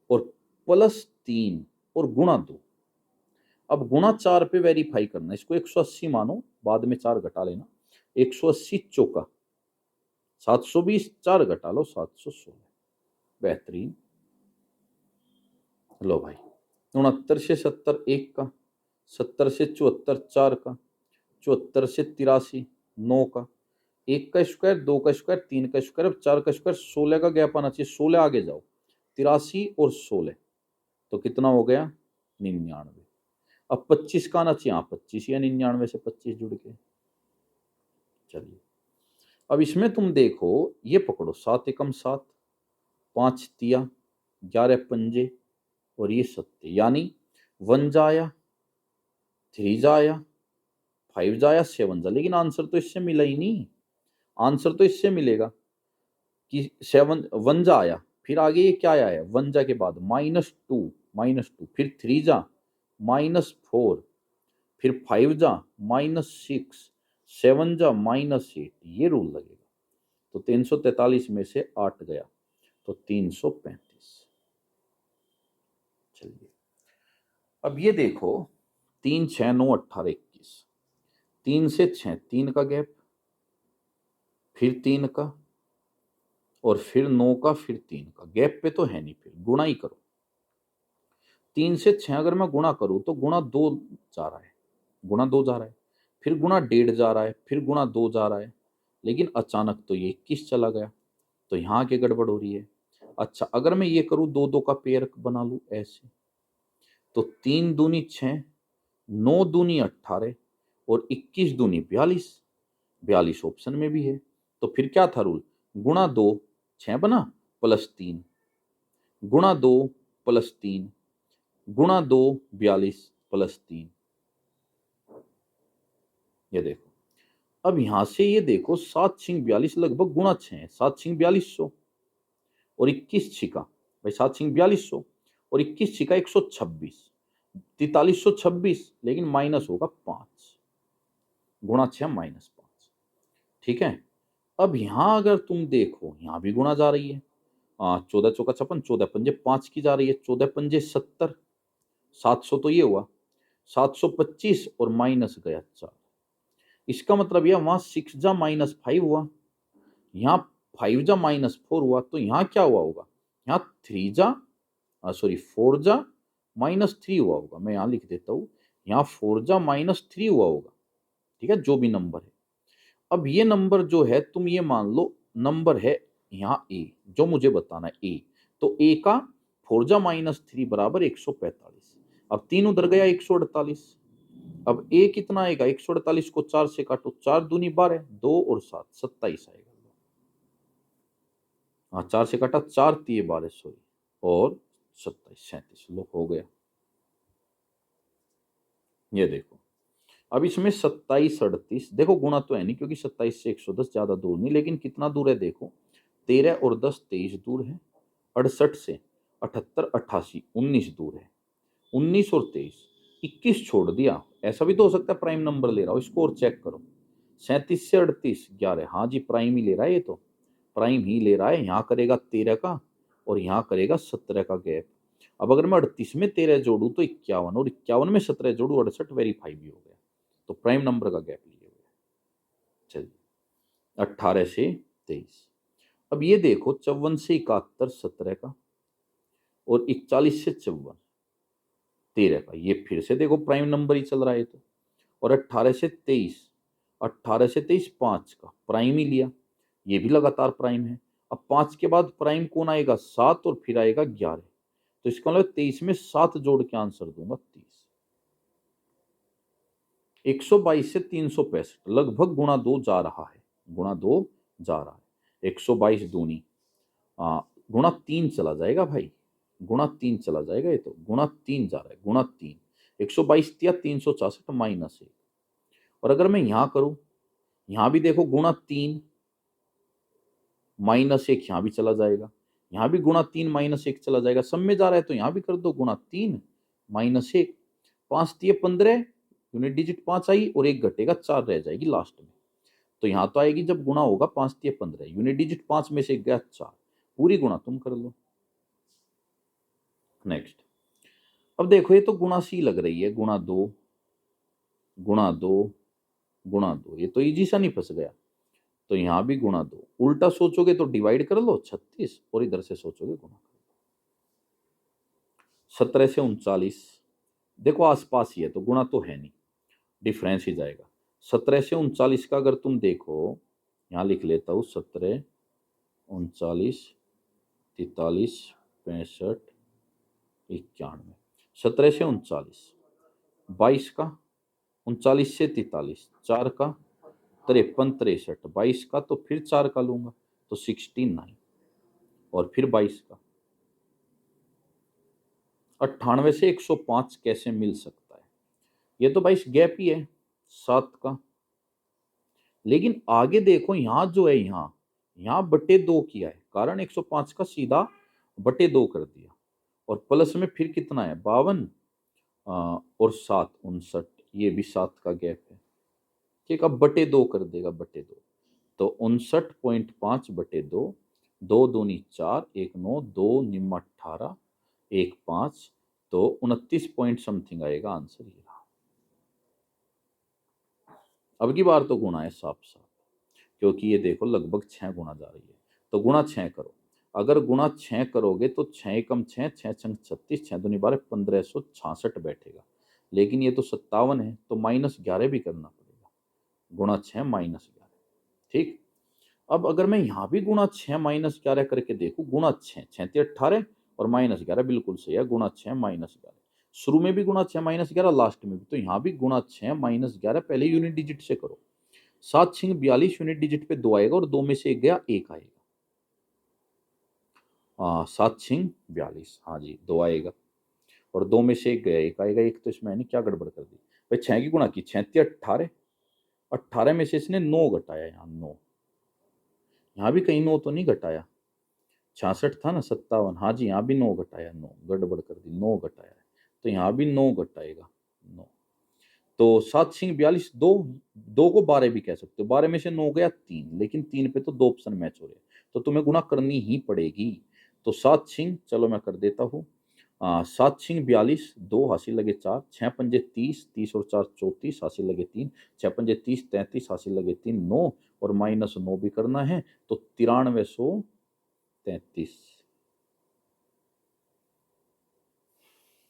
और +3 और गुणा 2। अब गुणा 4 पे वेरीफाई करना, इसको 180 मानो, बाद में 4 घटा लेना। 180 चौका 720, 4 घटा लो 716, बेहतरीन। लो भाई, 69 से 70 1 का, 70 से 74 4 का, 74 से 83 9 का, 1 का स्क्वायर, 2 का स्क्वायर, 3 का स्क्वायर, अब 4 का स्क्वायर, 16 का गैप आना चाहिए। 16 आगे जाओ, 83 और 16, तो कितना हो गया? 99। अब 25 का आना चाहिए, हाँ 25, या 99 से 25 जुड़ के। चलिए अब इसमें तुम देखो, ये पकड़ो, 7 एकम 7, 5 तिया, 11 पंजे, और ये 7, यानी 1 जाया, 3 जाया, 5 जाया, 7 जा। लेकिन आंसर तो इससे मिला ही नहीं। आंसर तो इससे मिलेगा कि 7 1 जा आया, फिर आगे ये क्या आया है? 1 जा के बाद -2, फिर 3 जा -4, फिर 5 जा -6, 7 जा -8, ये रूल लगेगा। तो 343 में से 8 गया, तो 335। चलिए अब ये देखो, 3 6 9 18 21, 3 से 6 3 का गैप, फिर 3 का, और फिर 9 का, फिर 3 का। गैप पे तो है नहीं, फिर गुणा ही करो। 3 से 6 अगर मैं गुणा करूं तो गुणा 2 जा रहा है, गुणा 2 जा रहा है, फिर गुणा 1.5 जा रहा है, फिर गुणा 2 जा रहा है। लेकिन अचानक तो ये 21 चला गया, तो यहाँ के गड़बड़ हो रही है। अच्छा अगर मैं ये करूँ, 2 2 का पेयर बना लूँ ऐसे, तो 3 दूनी 6, 9 दूनी 18, और 21 दूनी 42, 42 ऑप्शन में भी है। तो फिर क्या था रूल? गुणा 2 6 बना, +3 गुणा 2 +3 गुणा 2 42 +3। ये देखो, अब यहां से ये देखो, 7 6 42 लगभग गुणा 6 है, 7 6 4200, और 21 छिका भाई, 7 6 4200 और 21 छिका 126, 4326, लेकिन माइनस होगा 5, गुणा 6 -5, ठीक है। अब यहां अगर तुम देखो, यहां भी गुणा जा रही है, 14 चौका 56, 14 पंजे 5 की जा रही है, 14 पंजे 70, 700 तो ये हुआ, 725 और माइनस गया 4। इसका मतलब यह वहां 6 जा -5 हुआ, यहाँ 5 जा -4 हुआ, तो यहाँ क्या हुआ होगा? यहाँ 3 जा, सॉरी 4 जा -3 हुआ होगा। मैं यहाँ लिख देता हूँ, यहाँ 4 जा -3 हुआ होगा, ठीक है, जो भी नंबर है। अब ये नंबर जो है, तुम ये मान लो नंबर है यहाँ ए, जो मुझे बताना है ए। तो ए का 4 जा -3 बराबर 145। अब 3 उधर गया 148। अब ए कितना आएगा, 148 को 4 से काटो, 4 दूनी 12, 2 और 7 27 आएगा। हाँ, 4 से काटा, 4 तिये 12, सॉरी, और 27 37 लो हो गया। ये देखो, अब इसमें 27 38, देखो गुणा तो है नहीं क्योंकि 27 से 110 ज्यादा दूर नहीं, लेकिन कितना दूर है देखो, 13 और 10 23 दूर है, 68 से 78 88 19 दूर है, 19 और 23 21 छोड़ दिया। ऐसा भी तो हो सकता है प्राइम नंबर ले रहा हो, इसको और चेक करो। 37 से 38 11, हाँ जी प्राइम ही ले रहा है, ये तो प्राइम ही ले रहा है। यहाँ करेगा 13 का और यहाँ करेगा 17 का गैप। अब अगर मैं 38 में 13 जोड़ू तो 51, और 51 में 17 जोड़ू 68, वेरीफाई भी हो गया। तो प्राइम नंबर का गैप लिए हुए। चलिए 18 से 23। अब ये देखो 54 से 71 17 का, और 41 से 54 13 का, ये फिर से देखो प्राइम नंबर ही चल रहा है तो। और 18 से 23, 18 से 23 5 का प्राइम ही लिया, ये भी लगातार प्राइम है। अब 5 के बाद प्राइम कौन आएगा, 7, और फिर आएगा 11। तो इसका मतलब 23 में 7 जोड़ के आंसर दूंगा 30। 122 से 365 लगभग गुणा 2 जा रहा है, गुणा 2 जा रहा है। 122 दूनी गुणा 3 चला जाएगा भाई, गुणा 3 चला जाएगा, ये तो गुणा 3 जा रहा है, गुणा 3। 122 दिया 366 -1। और अगर मैं यहां करूं, यहां भी देखो गुणा 3 -1, यहां भी चला जाएगा, यहां भी गुणा 3 -1 चला जाएगा, सब में जा रहा है तो यहां भी कर दो गुणा 3 -1। 5 दिए 15, यूनिट डिजिट 5 आई, और एक घटेगा 4 रह जाएगी लास्ट में। तो यहां तो आएगी जब गुणा होगा 5 दिए 15, यूनिट डिजिट 5 में से गया 4, पूरी गुणा तुम कर लो। नेक्स्ट, अब देखो ये तो गुणा सी लग रही है, गुणा 2 गुणा 2 गुणा 2, ये तो इजी सा नहीं फंस गया। तो यहां भी गुणा 2, उल्टा सोचोगे तो डिवाइड कर लो 36, और इधर से सोचोगे गुणा कर लो। 17 से 39, देखो आसपास ही है तो गुणा तो है नहीं, डिफरेंस ही जाएगा। 17 से 39 का अगर तुम देखो, यहां लिख लेता हूं, 17 39 43 65 91। 17 से 39, 22 का, 39 से 43, 4 का 53 63, 22 का तो फिर 4 का लूंगा तो 69, और फिर 22 का। 98 से 105 कैसे मिल सकता है, ये तो 22 गैप ही है 7 का। लेकिन आगे देखो, यहां जो है, यहां बटे 2 किया है, कारण 105 का सीधा बटे 2 कर दिया, और प्लस में फिर कितना है 52, और 7 59, ये भी 7 का गैप है। ठीक, अब बटे 2 कर देगा, बटे 2, तो 59.5 बटे 2, 2 दूनी 4, 1 9, 2 निम्मा 18, 1 5, तो 29 पॉइंट समथिंग आएगा आंसर ये रहा। अब की बार तो गुणा है साफ साफ, क्योंकि ये देखो लगभग 6 गुणा जा रही है, तो गुणा 6 करो। अगर गुणा 6 करोगे तो 6 कम 6, 6 छंग 36, 6 दूनी 12, 1566 बैठेगा। लेकिन ये तो 57 है, तो -11 भी करना पड़ेगा, गुणा 6 -11। ठीक, अब अगर मैं यहाँ भी गुणा 6 -11 करके देखूं, गुणा 6 6 18, और -11 बिल्कुल सही है, गुणा 6 -11। शुरू में भी गुणा 6 -11, लास्ट में भी, तो यहाँ भी गुणा 6 -11, पहले यूनिट डिजिट से करो। 7 6 42, यूनिट डिजिट पे 2 आएगा, और 2 में से 1 गया, 1 आएगा। 7 6 42, हाँ जी 2 आएगा, और 2 में से 1 गया, 1 आएगा। एक तो इसमें मैंने क्या गड़बड़ कर दी भाई, 6 की गुणा की, 6 18, 18 में से इसने 9 घटाया, यहाँ 9, यहाँ भी कहीं 9 तो नहीं घटाया, 66 था ना 57, हाँ जी यहाँ भी 9 घटाया, 9 गड़बड़ कर दी, 9 घटाया है, तो यहाँ भी 9 घटाएगा, 9। तो 7 6 42, 2 2 को 12 भी कह सकते हो, 12 में से 9 गया 3, लेकिन 3 पे तो 2 ऑप्शन मैच हो रहे हैं, तो तुम्हें गुणा करनी ही पड़ेगी। तो 7 6, चलो मैं कर देता हूँ, 7 6 42, 2 हासिल लगे 4, 6 पंजे 30, 30 और 4 34, हासिल लगे 3, 6 पंजे 30 33, हासिल लगे 3 9, और -9 भी करना है, तो 9333।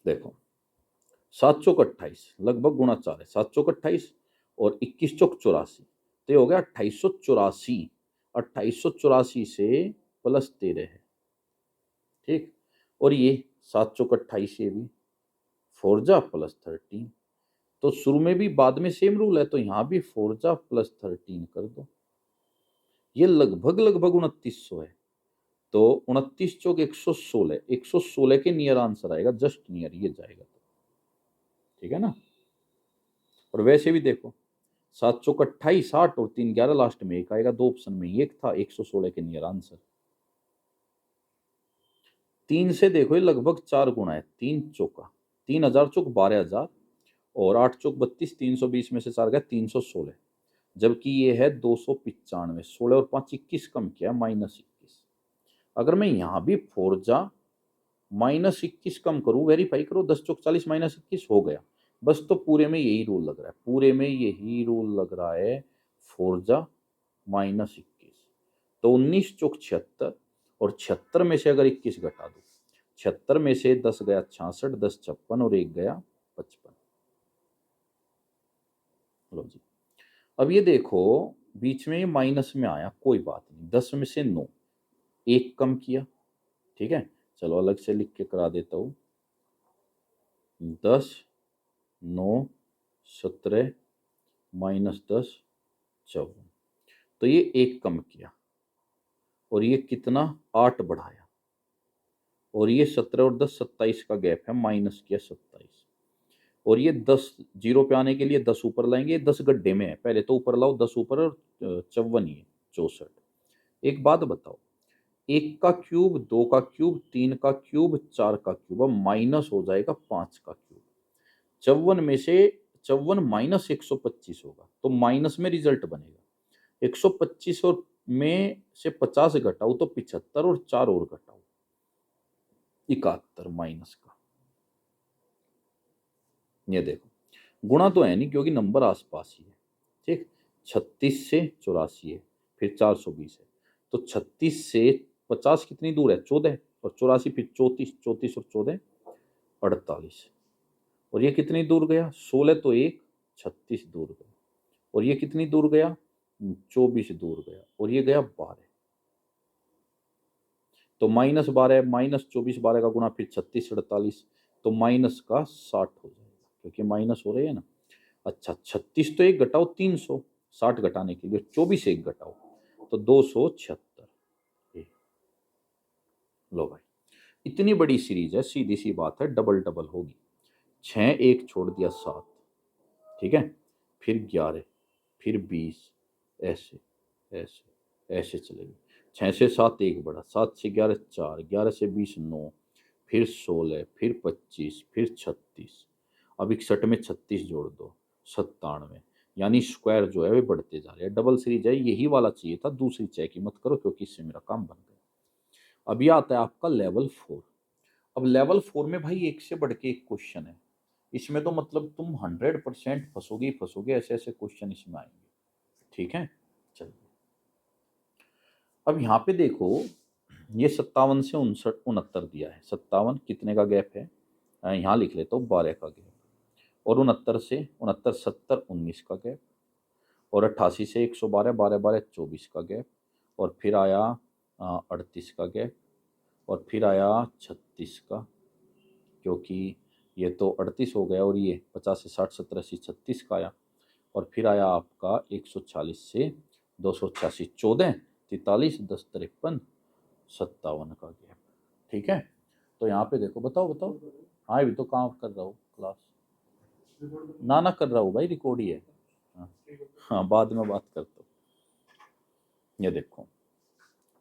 देखो 7 चौक 28 लगभग गुणा 4 है, 7 चौक 28 और 21 चौक 84, तो ये हो गया 2884। 2884 से प्लस 13 है, ठीक। और ये 7 चौक 28 ये भी 4 जा प्लस 13, तो शुरू में भी बाद में सेम रूल है, तो यहाँ भी 4 जा प्लस 13 कर दो। ये लगभग लगभग 2900 है, तो 29 चौक 116, 116 के नियर आंसर आएगा, जस्ट नियर ये जाएगा, तो ठीक है ना। और वैसे भी देखो 7 चौक 28 60 और 3 11 लास्ट में एक आएगा, दो ऑप्शन में एक था, 116 के नियर आंसर। 3 से देखो ये लगभग 4 गुना है, 3 चौका 3000 चौक 12000 और 8 चौक 32, 320 में से 4 गया 316, जबकि ये है 295, 16 और 5 21 कम किया -21। अगर मैं यहाँ भी 4 जा -21 कम करूँ, वेरीफाई करो, 10 चौक 40 -21 हो गया बस। तो पूरे में यही रूल लग रहा है, पूरे में यही रूल लग रहा है, 4 जा -21, तो 19 चौक 76 और 76 में से अगर 21 घटा दो, 76 में से 10 गया 66, 10 56 और 1 गया 55। लो जी, अब ये देखो बीच में माइनस में आया, कोई बात नहीं, 10 में से 9 एक कम किया, ठीक है। चलो अलग से लिख के करा देता हूँ, 10 9 17 -10 54, तो ये एक कम किया और ये कितना 8 बढ़ाया, और ये 17 और 10 27 का गैप है, माइनस किया 27, और ये 10 जीरो पे आने के लिए 10 ऊपर लाएंगे, 10 गड्ढे में है, पहले तो ऊपर लाओ, 10 ऊपर और 54 ये 64। एक बात बताओ, 1 का क्यूब, 2 का क्यूब, 3 का क्यूब, 4 का क्यूब, अब माइनस हो जाएगा 5 का क्यूब। 54 में से 54 माइनस 125 होगा, तो माइनस में रिजल्ट बनेगा। 125 और में से 50 घटाओ तो 75, और 4 और घटाओ 71 माइनस का। ये देखो गुणा तो है नहीं क्योंकि नंबर आसपास ही है, ठीक। 36 से 84 है, फिर 420 है, तो 36 से 50 कितनी दूर है, 14, और 84 फिर 34, 34 और 14 48, और ये कितनी दूर गया, 16 तो 1 36 दूर गया, और ये कितनी दूर गया, 24 दूर गया, और ये गया 12, तो -12 -24 12 का गुणा फिर 36 48, तो माइनस का 60 हो जाएगा क्योंकि माइनस हो रहे हैं ना। अच्छा 36 तो एक घटाओ 300, 60 घटाने के लिए 24 एक घटाओ तो 276। लो भाई, इतनी बड़ी सीरीज है, सीधी सी बात है, डबल डबल होगी। 6 एक छोड़ दिया 7, ठीक है, फिर 11, फिर 20, ऐसे ऐसे ऐसे चलेगी। 6 से 7 एक बढ़ा, 7 से 11 4, 11 से 20 9, फिर 16, फिर 25, फिर 36, अब 61 में 36 जोड़ दो 97, यानी स्क्वायर जो है वे बढ़ते जा रहे हैं। डबल सीरीज है, यही वाला चाहिए था, दूसरी चेक की मत करो क्योंकि इससे मेरा काम बन गया। अब ये आता है आपका लेवल 4। अब लेवल 4 में भाई एक से बढ़ के एक क्वेश्चन है, इसमें तो मतलब तुम 100% फंसोगे ही फंसोगे, ऐसे ऐसे क्वेश्चन इसमें आएंगे, ठीक है। चलिए अब यहाँ पे देखो, ये 57 से 69 दिया है, 57 कितने का गैप है, यहाँ लिख लेता हूँ 12 का गैप, और 69 से 69 70 19 का गैप, और 88 से 112 12 12 24 का गैप, और फिर आया 38 का गैप, और फिर आया 36 का, क्योंकि ये तो 38 हो गया, और ये 50 से 60 70 80 36 का आया, और फिर आया आपका 140 से 286 14 43 10 53 57 का गैप, ठीक है। तो यहाँ पे देखो, बताओ बताओ, हाँ अभी तो काम कर रहा हूँ, क्लास ना ना कर रहा हूँ भाई, रिकॉर्ड ही है। हाँ हाँ, बाद में बात करता हूँ। ये देखो,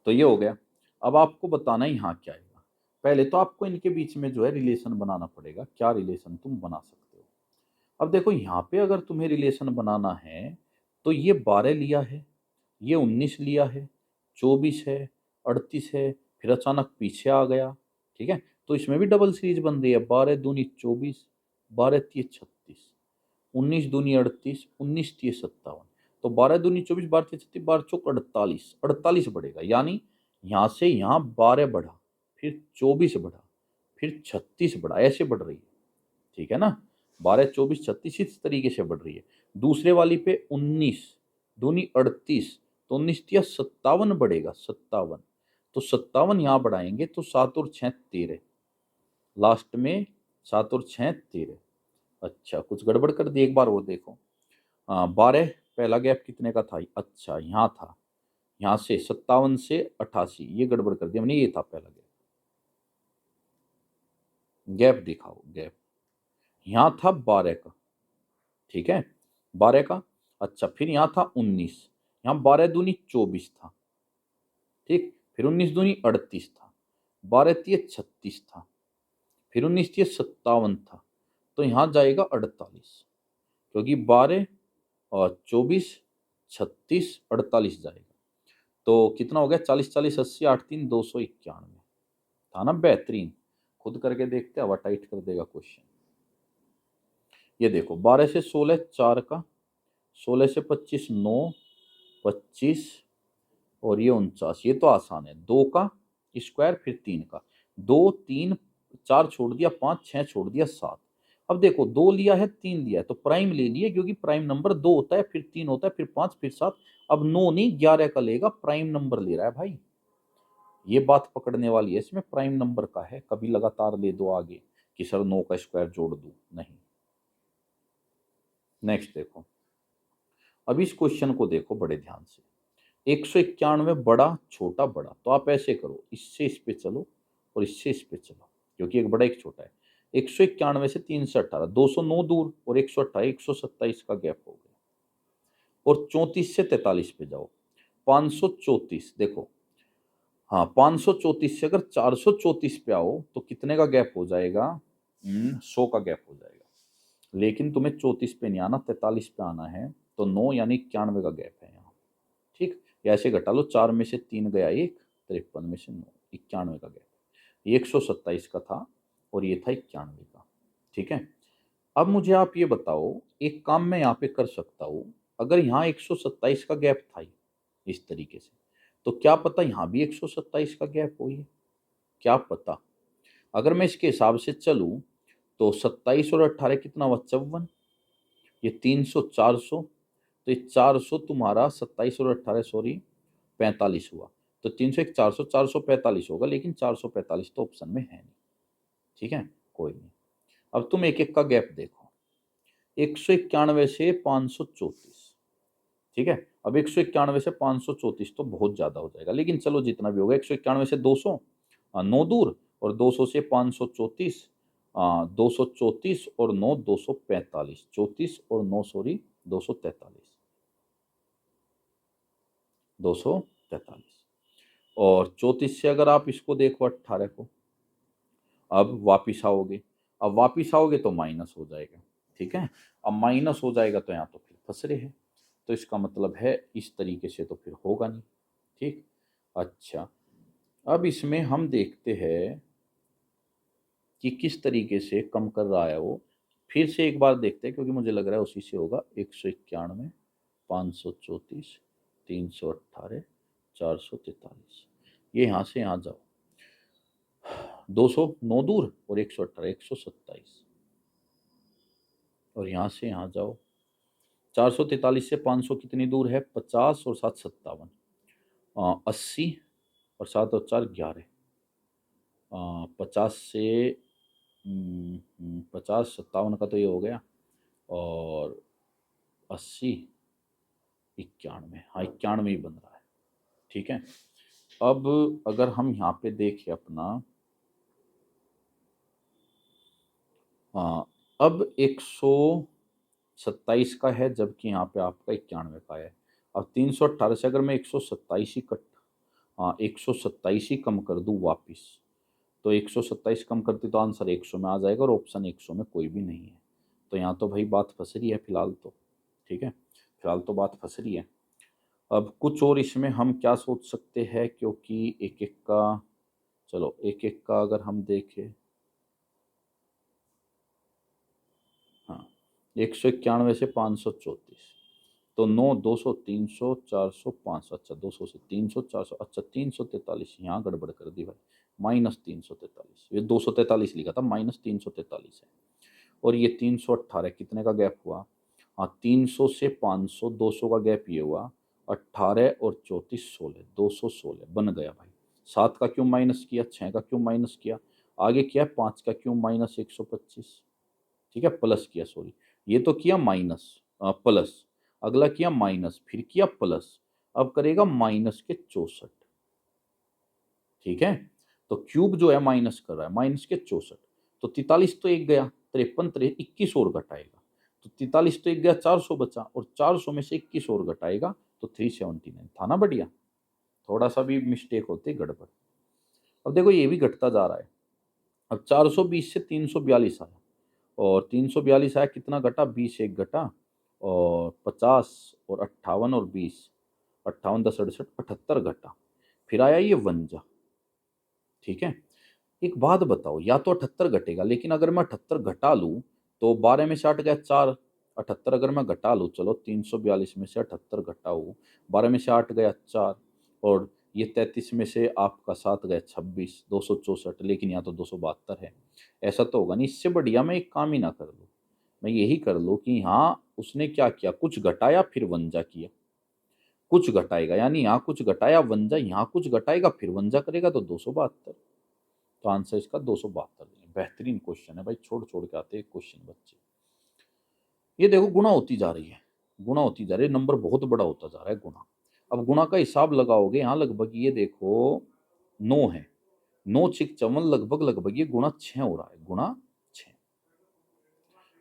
तो ये हो गया। अब आपको बताना है यहाँ क्या आएगा, पहले तो आपको इनके बीच में जो है रिलेशन बनाना पड़ेगा, क्या रिलेशन तुम बना सकते हो। अब देखो यहाँ पे अगर तुम्हें रिलेशन बनाना है, तो ये 12 लिया है, ये 19 लिया है, 24 है, 38 है, फिर अचानक पीछे आ गया, ठीक है। तो इसमें भी डबल सीरीज बन रही है, 12 दूनी 24, 12 तिये 36, 19 दूनी 38, 19 तिये 57, तो 12 दूनी 24, 12 तिये 36, 12 चौक 48, 48 बढ़ेगा, यानी यहाँ से यहाँ 12 बढ़ा, फिर 24 बढ़ा, फिर 36 बढ़ा, ऐसे बढ़ रही है। ठीक है ना, 12 24 36 इस तरीके से बढ़ रही है। दूसरे वाली पे 19 दूनी 38, तो 19 या 57 बढ़ेगा, 57। तो 57 यहाँ बढ़ाएंगे तो 7 और 6 13, लास्ट में 7 और 6 13। अच्छा कुछ गड़बड़ कर दी, एक बार और देखो। 12 पहला गैप कितने का था, अच्छा यहाँ था, यहाँ से 57 से 88, ये गड़बड़ कर दिया मैंने, ये था पहला गैप। गैप दिखाओ, गैप यहाँ था 12 का, ठीक है, 12 का। अच्छा फिर यहाँ था 19, यहाँ 12 दूनी 24 था, ठीक, फिर 19 दूनी 38 था, 12 तिये 36 था, फिर 19 तिये 57 था, तो यहाँ जाएगा 48, क्योंकि 12 और 24 36 48 जाएगा। तो कितना हो गया, 40 40 80 8 3 291, था ना बेहतरीन। खुद करके देखते हैं, हवा टाइट कर देगा क्वेश्चन। ये देखो 12 से 16 4 का, 16 से 25 9 25 और ये 49, ये तो आसान है, 2 का स्क्वायर फिर 3 का, 2 3 4 छोड़ दिया, 5 6 छोड़ दिया, 7। अब देखो 2 लिया है 3 लिया है, तो प्राइम ले लिए, क्योंकि प्राइम नंबर 2 होता है, फिर 3 होता है, फिर 5 फिर 7। अब 9 नहीं 11 का लेगा, प्राइम नंबर ले रहा है भाई। ये बात पकड़ने वाली है, इसमें प्राइम नंबर का है, कभी लगातार ले दो आगे कि सर 9 का स्क्वायर जोड़ दूं, नहीं। नेक्स्ट देखो, अब इस क्वेश्चन को देखो बड़े ध्यान से। 191 बड़ा छोटा बड़ा, तो आप ऐसे करो, इससे इस पे चलो और इससे इस पे चलो, क्योंकि एक बड़ा एक छोटा है। 191 से 318, 209 दूर और 128 127 का गैप हो गया। और 34 से 43 पे जाओ, 534 देखो, हाँ 534 से अगर 434 पे आओ तो कितने का गैप हो जाएगा, 100 का गैप हो जाएगा। लेकिन तुम्हें 34 पे नहीं आना, 43 पे आना है, तो 9 यानी 91 का गैप है यहाँ, ठीक। या ऐसे घटा लो, 4 में से 3 गया 1, 53 में से 9, 91 का गैप। ये 127 का था और ये था 91 का, ठीक है। अब मुझे आप ये बताओ, एक काम मैं यहाँ पे कर सकता हूँ, अगर यहाँ 127 का गैप था इस तरीके से, तो क्या पता यहाँ भी 127 का गैप हो, ये क्या पता। अगर मैं इसके हिसाब से चलूँ तो 27 और 18 कितना हुआ, 54, ये 300 400, तो ये 400 तुम्हारा 27 और 18 सॉरी 45 हुआ, तो 300 एक 400 445 होगा, लेकिन 445 तो ऑप्शन में है नहीं, ठीक है, कोई नहीं। अब तुम एक एक का गैप देखो, 191 से 534, ठीक है। अब 191 से 534 तो बहुत ज्यादा हो जाएगा, लेकिन चलो जितना भी होगा, 191 से 200 9 दूर, और 200 से 534 234 और 9 245, 34 और 9 सॉरी 243, 243। और 34 से अगर आप इसको देखो 18 को, अब वापिस आओगे, अब वापिस आओगे तो माइनस हो जाएगा, ठीक है। अब माइनस हो जाएगा तो यहाँ तो फिर फंस रहे हैं, तो इसका मतलब है इस तरीके से तो फिर होगा नहीं, ठीक। अच्छा अब इसमें हम देखते हैं कि किस तरीके से कम कर रहा है वो, फिर से एक बार देखते हैं, क्योंकि मुझे लग रहा है उसी से होगा। 191 534 318 443, ये यहाँ से यहाँ जाओ, 209 दूर और 118 127, और यहाँ से यहाँ जाओ, 443 से 500 कितनी दूर है, 50 और 7 57, 80 और 7 और 4 11, 50 से 50 57 का तो ये हो गया, और 80 91, हाँ 91 ही बन रहा है, ठीक है। अब अगर हम यहाँ पे देखें अपना, हाँ अब 127 का है, जबकि यहाँ पे आपका 91 का है। अब 318 से अगर मैं 127 ही कट, हाँ 127 ही कम कर दूँ वापिस, तो 127 कम करती तो आंसर 100 में आ जाएगा, और ऑप्शन 100 में कोई भी नहीं है। तो यहाँ तो भाई बात फंस रही है फिलहाल तो, ठीक है, फिलहाल तो बात फंस रही है। अब कुछ और इसमें हम क्या सोच सकते हैं, क्योंकि एक एक का, चलो एक एक का अगर हम देखें, हाँ 191 से 534, तो 9 200 300 400 500, अच्छा 200 से 300 400, अच्छा 343, यहाँ गड़बड़ कर दी भाई, -343, ये 243 लिखा था, -343 है। और ये 318 कितने का गैप हुआ? हाँ, 300 से 500, 200 का गैप ये हुआ। 18 और 34 16, 216 बन गया भाई। 7 का क्यों माइनस किया, 6 का क्यों माइनस किया, आगे किया 5 का क्यों माइनस 125, ठीक है, प्लस किया, सॉरी, ये तो किया माइनस, प्लस, अगला किया माइनस, फिर किया प्लस, अब करेगा माइनस के 64, ठीक है। तो क्यूब जो है माइनस कर रहा है माइनस के 64, तो 43 तो एक गया, 53 21 और घटाएगा, तो 43 तो एक गया, 400 बचा, और 400 में से 21 और घटाएगा तो 379 था ना बढ़िया। थोड़ा सा भी मिस्टेक होते गड़बड़। अब देखो ये भी घटता जा रहा है। अब 420 से 342 आया, और 342 आया, कितना घटा, 20 एक घटा, और 50 और 58 और 20, 58 10 68 78 घटा, फिर आया ये 52, ठीक है। एक बात बताओ, या तो 78 घटेगा, लेकिन अगर मैं 78 घटा लूँ तो 12 में से 8 गया 4, 78 अगर मैं घटा लूँ, चलो 342 में से 78 घटाओ, 12 में से 8 गया 4, और ये 33 में से आपका 7 गया 26, 264, लेकिन यहाँ तो 272 है। ऐसा तो होगा नहीं, इससे बढ़िया मैं एक काम ही ना कर लूँ, मैं यही कर लूँ कि हाँ उसने क्या किया, कुछ घटाया फिर वंजा किया, कुछ घटाएगा, यानी यहाँ कुछ घटाया वंजा, यहाँ कुछ घटाएगा फिर वंजा करेगा, तो 272। तो आंसर इसका 272 देंगे। बेहतरीन क्वेश्चन है भाई, छोड़ छोड़ के आते हैं क्वेश्चन बच्चे। ये देखो गुणा होती जा रही है, गुणा होती जा रही है, नंबर बहुत बड़ा होता जा रहा है गुणा। अब गुणा का हिसाब लगाओगे, यहाँ लगभग ये देखो 9 है, 9 छिक 54, लगभग लगभग ये गुणा 6 हो रहा है, गुणा 6।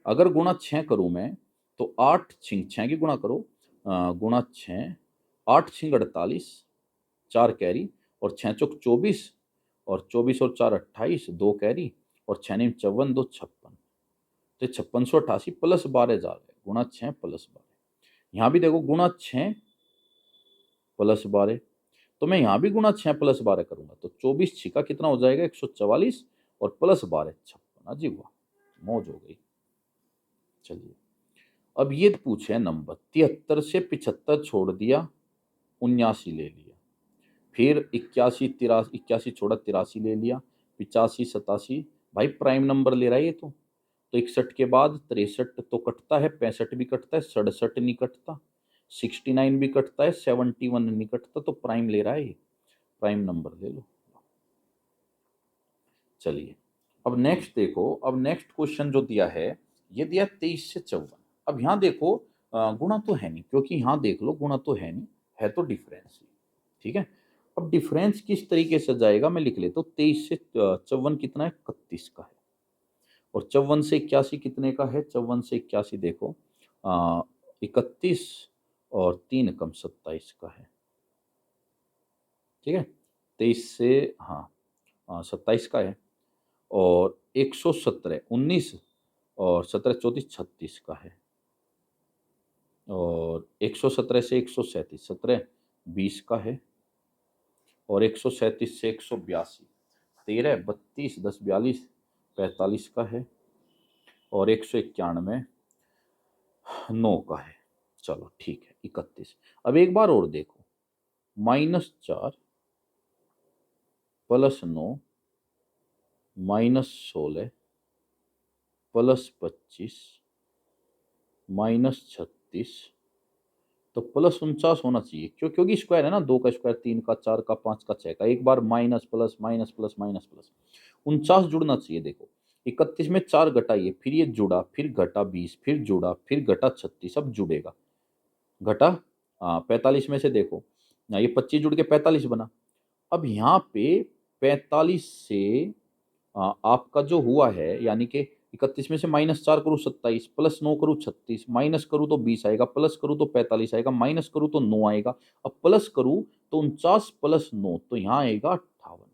अगर गुणा 6 करूं मैं, तो 8 छिंग 6 की गुणा करो, गुणा 6, 8 छिंग 48, 4 कैरी, और 6 चौक 24, और 24 और 4 28, 2 कैरी, और 6 नीम 54, 2 56, तो 5688 प्लस 12 जा रहे, गुणा 6 प्लस 12। यहाँ भी देखो गुणा 6 प्लस 12, तो मैं यहाँ भी गुणा 6 प्लस 12 करूंगा, तो 24 छिका कितना हो जाएगा, 144, और प्लस 12 56। अजी वाह, मौज हो गई। चलिए, अब ये पूछे नंबर 73 से 75 छोड़ दिया, 79 ले लिया, फिर 81 83, 81 छोड़ा 83 ले लिया, 85 87, भाई प्राइम नंबर ले रहा है ये तो 61 के बाद 63 तो कटता है, 65 भी कटता है, 67 नहीं कटता, 69 भी कटता है, 71 नहीं कटता, तो प्राइम ले रहा है ये, प्राइम नंबर ले लो। चलिए, अब नेक्स्ट देखो, अब नेक्स्ट क्वेश्चन जो दिया है, ये दिया 23 से 54। अब यहाँ देखो गुणा तो है नहीं, क्योंकि यहाँ देख लो गुणा तो है नहीं, है तो डिफरेंस ही, ठीक है। अब डिफरेंस किस तरीके से जाएगा मैं लिख लेता हूँ, 23 से 54 कितना है, 31 का है, और 54 से 81 कितने का है, 54 से 81 देखो 31, और 3 कम 27 का है, ठीक है। 23 से, हाँ 27 का है, और 117 19, और 17 34 36 का है, और 117 से 137 17 20 का है, और 137 से 182 13 32 10 42 45 का है, और 191 9 का है। चलो ठीक है, 31। अब एक बार और देखो, -4 +9 -16 +25 -36, तो +49 होना चाहिए, क्योंकि स्क्वायर है ना, 2 का स्क्वायर, 3 का, 4 का, 5 का, 6 का, एक बार minus plus minus plus minus plus 49 जुड़ना चाहिए। देखो 31 में 4 घटाइए, फिर ये जुड़ा, फिर घटा 20, फिर जुड़ा, फिर घटा 36, अब जुड़ेगा, घटा 45 में से देखो, ये 25 जुड़ के 45 बना। अब यहाँ पे 45 से आपका जो हुआ है, यानी कि 31 में से -4 करूँ 27, +9 करूँ 36, माइनस करूँ तो 20 आएगा, प्लस करूँ तो 45 आएगा, माइनस करूँ तो 9 आएगा, अब प्लस करूँ तो 49 + 9, तो यहाँ आएगा 58,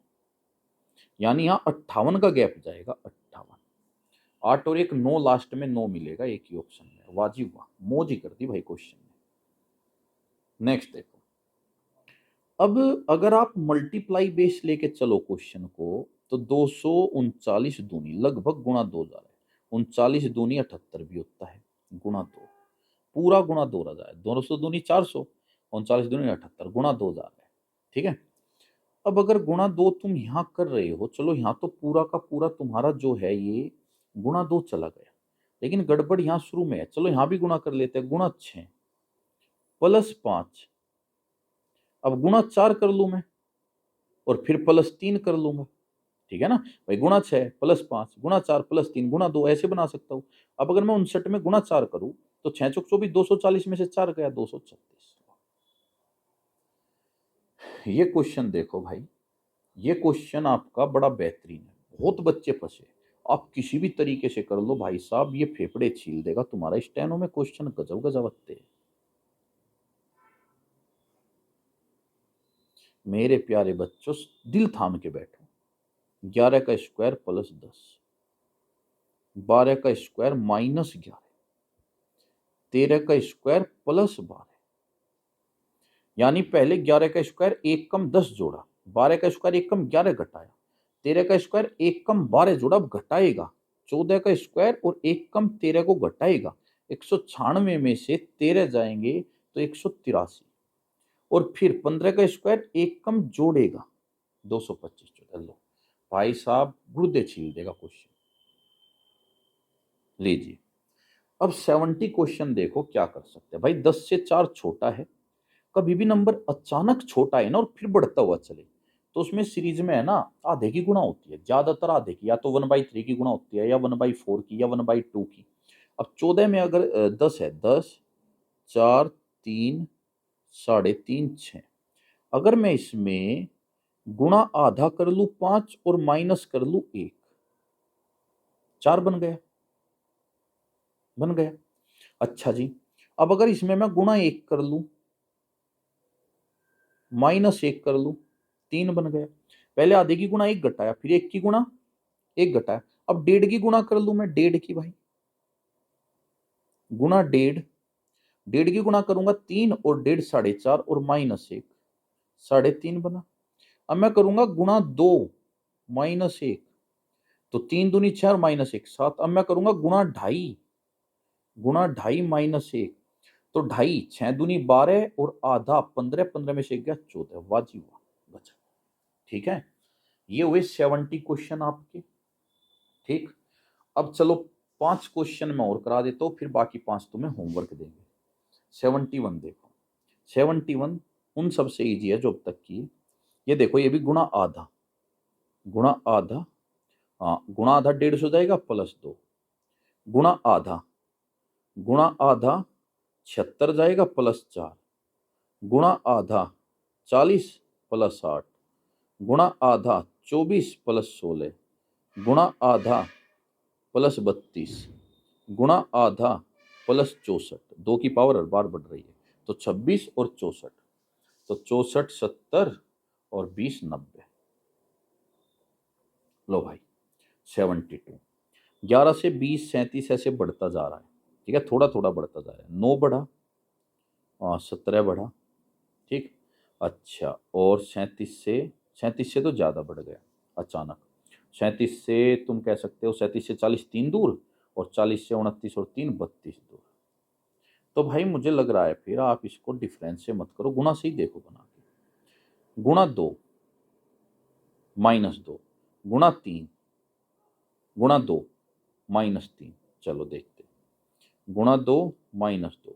यानी यहाँ 58 का गैप जाएगा, 58। 8 और 1 9, लास्ट में 9 मिलेगा एक ही ऑप्शन में। वाजिब वाह, मौज ही कर दी भाई क्वेश्चन में। नेक्स्ट देखो, अब अगर आप मल्टीप्लाई बेस लेके चलो क्वेश्चन को, तो 239 दूनी लगभग गुणा 2 जा रहा है, 39 दूनी 78 भी होता है, गुणा 2, पूरा गुणा 2 रह जाए, 200 दूनी 400, 39 दूनी 78, गुणा 2 जा रहा है, ठीक है। अब अगर गुणा 2 तुम यहाँ कर रहे हो, चलो यहाँ तो पूरा का पूरा तुम्हारा जो है ये गुणा 2 चला गया, लेकिन गड़बड़ यहाँ शुरू में है। चलो यहाँ भी गुणा कर लेते हैं, गुणा 6 प्लस 5, अब गुणा 4 कर लू मैं और फिर प्लस 3 कर लूंगा, ठीक है ना भाई। गुणा 6 प्लस 5 गुणा 4 प्लस 3 गुणा 2 ऐसे बना सकता हूँ। अब अगर मैं 59 में गुणा 4 करूं तो 6 चौक 24, 240 में से 4 गया 236। ये क्वेश्चन देखो भाई, ये क्वेश्चन आपका बड़ा बेहतरीन है, बहुत बच्चे फंसे। आप किसी भी तरीके से कर लो भाई साहब, ये फेफड़े छील देगा तुम्हारा। स्टेनो में क्वेश्चन गजब गजब आते हैं। मेरे प्यारे बच्चों, दिल थाम के बैठो। 11 का स्क्वायर प्लस 10, 12 का स्क्वायर माइनस 11, 13 का स्क्वायर प्लस 12, यानी पहले 11 का स्क्वायर 1 कम 10 जोड़ा, 12 का स्क्वायर 1 कम 11 घटाया, 13 का स्क्वायर 1 कम 12 जोड़ा, अब घटाएगा 14 का स्क्वायर और 1 कम 13 को घटाएगा। 196 में से 13 जाएंगे तो 183, और फिर 15 का स्क्वायर 1 कम जोड़ेगा 225। लो भाई साहब, गुर्दे छील देगा क्वेश्चन। लीजिए अब 70 क्वेश्चन देखो क्या कर सकते हैं भाई। 10 से 4 छोटा है, कभी भी नंबर अचानक छोटा है ना और फिर बढ़ता हुआ चले तो उसमें सीरीज में है ना आधे की गुणा होती है, ज्यादातर आधे की, या तो 1/3 की गुणा होती है, या 1/4 की, या 1/2 की। अब 14 में अगर 10 है, 10 4 3 3.5 6, अगर मैं इसमें गुणा आधा कर लू 5 और माइनस कर लू 1, 4 बन गया, बन गया। अच्छा जी, अब अगर इसमें मैं गुणा 1 कर लू माइनस 1 कर लू, 3 बन गया। पहले आधे की गुणा 1 घटाया, फिर 1 की गुणा 1 घटाया, अब 1.5 की गुणा कर लू मैं, 1.5 की भाई, गुणा 1.5, 1.5 की गुणा करूंगा 3 और 1.5 4.5 और माइनस 1 3.5 बना। अब मैं करूंगा गुणा 2 माइनस 1, तो 3 दूनी 6 और माइनस 1 7। अब मैं करूंगा गुणा 2.5, गुणा 2.5 माइनस 1, तो 2.5 6 दूनी 12 और आधा 15, 15 में से 1 गया 14। वाह जी वाह, बचा। ठीक है, ये हुए 70 क्वेश्चन आपके। ठीक, अब चलो 5 क्वेश्चन मैं और करा देता हूँ, फिर बाकी 5 तुम्हें होमवर्क देंगे। 71 देखो, 71 उन सबसे इजी है जो अब तक की। ये देखो, ये भी गुणा आधा, गुणा आधा, हाँ गुणा आधा 150 हो जाएगा प्लस 2, गुणा आधा, गुणा आधा 76 जाएगा प्लस 4, गुणा आधा 40 प्लस 8, गुणा आधा 24 प्लस 16, गुणा आधा प्लस 32, गुणा आधा प्लस 64। 2 की पावर हर बार बढ़ रही है, तो 26 और 64, तो 64 70 और 20 90। लो भाई 72, 11 से 20 37 ऐसे बढ़ता जा रहा है। ठीक है, थोड़ा थोड़ा बढ़ता जा रहा है। 9 बढ़ा, 17 बढ़ा, ठीक। अच्छा, और 37 से तो ज़्यादा बढ़ गया अचानक। 37 से तुम कह सकते हो, 37 से 40 3 दूर, और 40 से 29 और 3 32 दूर। तो भाई मुझे लग रहा है फिर आप इसको डिफरेंस से मत करो, गुणा से ही देखो बना के। गुणा 2 माइनस 2, गुणा 3, गुणा 2 माइनस 3। चलो देखते, गुणा 2 माइनस 2,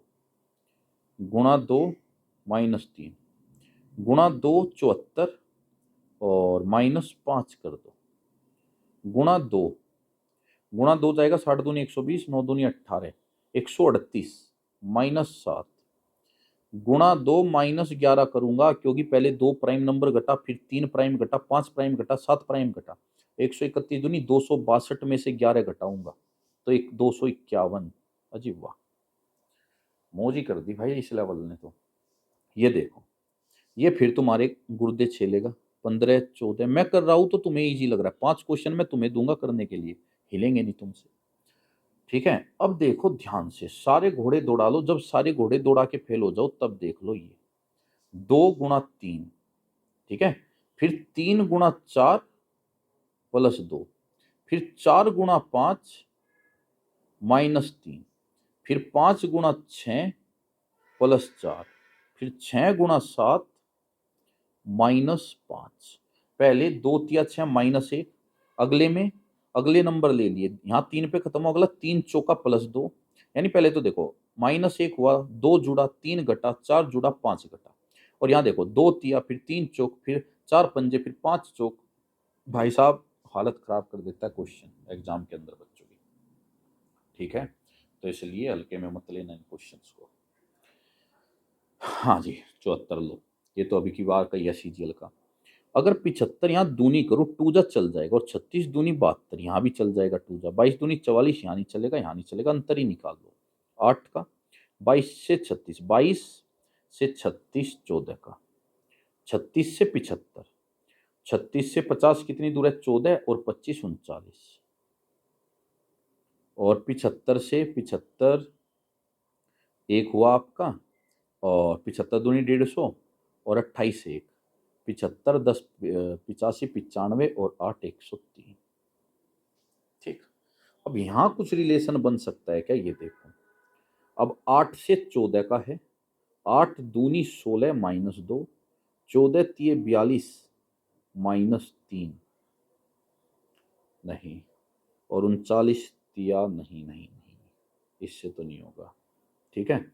गुणा 2 माइनस 3, गुणा 2 74 और माइनस 5 कर दो, गुणा 2, गुणा 2 जाएगा 60 दूनी 120, 9 दूनी 18, 138 माइनस 7, गुणा 2 माइनस 11 करूंगा, क्योंकि पहले 2 प्राइम नंबर घटा, फिर 3 प्राइम घटा, 5 प्राइम घटा, 7 प्राइम घटा। 131 दूनी 262 में से 11 घटाऊंगा तो एक 251। अजीब वाह, मौज ही कर दी भाई इस लेवल ने तो। ये देखो, ये फिर तुम्हारे गुर्दे छेलेगा। 15 14 मैं कर रहा हूं तो तुम्हें इजी लग रहा है, 5 क्वेश्चन मैं तुम्हें दूंगा करने के लिए, हिलेंगे नहीं तुमसे। ठीक है, अब देखो ध्यान से, सारे घोड़े दौड़ा लो, जब सारे घोड़े दौड़ा के फेल हो जाओ तब देख लो। ये 2 गुणा 3, ठीक है, फिर 3 गुणा 4 प्लस 2, फिर 4 गुणा 5 माइनस 3, फिर 5 गुणा 6 प्लस 4, फिर 6 गुणा 7 माइनस 5। पहले 2 तिया 6 माइनस 1, अगले में अगले नंबर ले लिए, यहाँ 3 पे खत्म हो, अगला 3 चौका +2, यानी पहले तो देखो -1 हुआ, 2 जुड़ा, 3 घटा, 4 जुड़ा, 5 घटा, और यहाँ देखो 2 तिया, फिर 3 चौक, फिर 4 पंजे, फिर 5 चौक। भाई साहब हालत खराब कर देता है क्वेश्चन एग्जाम के अंदर बच्चों की। ठीक है, तो इसलिए हल्के में मत लेना इन क्वेश्चंस को। हाँ जी, 74 लो, ये तो अभी की बार का ही है सीजीएल का। अगर 75 यहाँ दूनी करो, टूजा चल जाएगा, और 36 दूनी 72, यहाँ भी चल जाएगा टूजा, 22 दूनी 44, यहाँ नहीं चलेगा, यहाँ नहीं चलेगा, अंतर ही निकाल लो 8 का। 22 से 36, 22 से 36 14 का, 36 से 75, 36 से 50 कितनी दूर है, 14, और 25 39, और 75 से 75 एक हुआ आपका, और 75 दूनी 150, और 28 से 1, 75 10 85 95, और 8 103। ठीक, अब यहाँ कुछ रिलेशन बन सकता है क्या, ये देखो। अब 8 से 14 का है, 8 दूनी 16 -2, 14 तिये 42 -3, नहीं, और 39 तिया नहीं, नहीं नहीं, इससे तो नहीं होगा। ठीक है,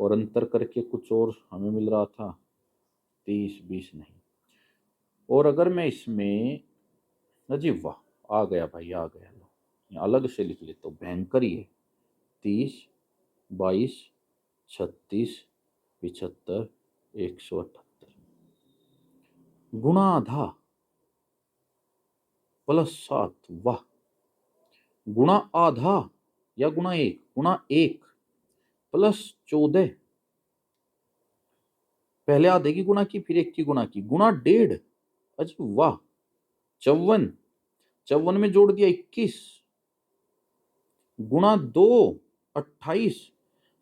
और अंतर करके कुछ और हमें मिल रहा था, 30 20 नहीं। और अगर मैं इसमें, अजीब वाह, आ गया भाई, आ गया, लो यहाँ अलग से लिख लेता हूँ, भयंकर ही है। 30 22 36 75 178, गुणा आधा +7, वाह, गुणा आधा या गुणा 1, गुणा 1 +14, पहले आधे की गुणा की, फिर 1 की गुणा की, गुणा 1.5, अच्छा वाह, 54, 54 में जोड़ दिया 21, गुणा 2 28,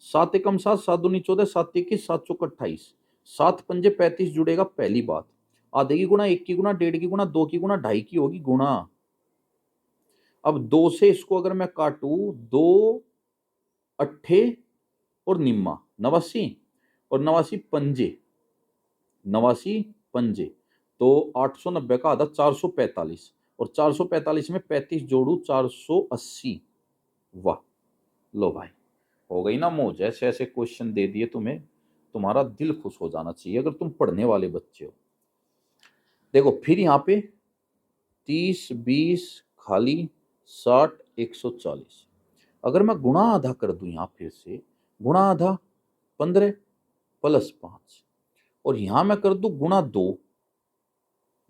7 एकम 7, 7 दूनी 14, 7 21, 7 चौक 28, 7 पंजे 35 जुड़ेगा, पहली बात। आधे की गुणा, 1 की गुणा, 1.5 की गुणा, 2 की गुणा, 2.5 की होगी गुणा। अब 2 से इसको अगर मैं काटू, 2 अट्ठे और निम्मा 89, और 89 पंजे, 89 पंजे, तो 890 का आधा 445, और 445 में 35 जोड़ू 480, वाह, लो भाई, हो गई ना मौज। ऐसे ऐसे क्वेश्चन दे दिए तुम्हें, तुम्हारा दिल खुश हो जाना चाहिए अगर तुम पढ़ने वाले बच्चे हो। देखो फिर यहाँ पे 30 20 खाली 60 140, अगर मैं गुणा आधा कर दूं, यहाँ फिर से गुणा आधा 15 +5, और यहां मैं कर दूं गुणा 2,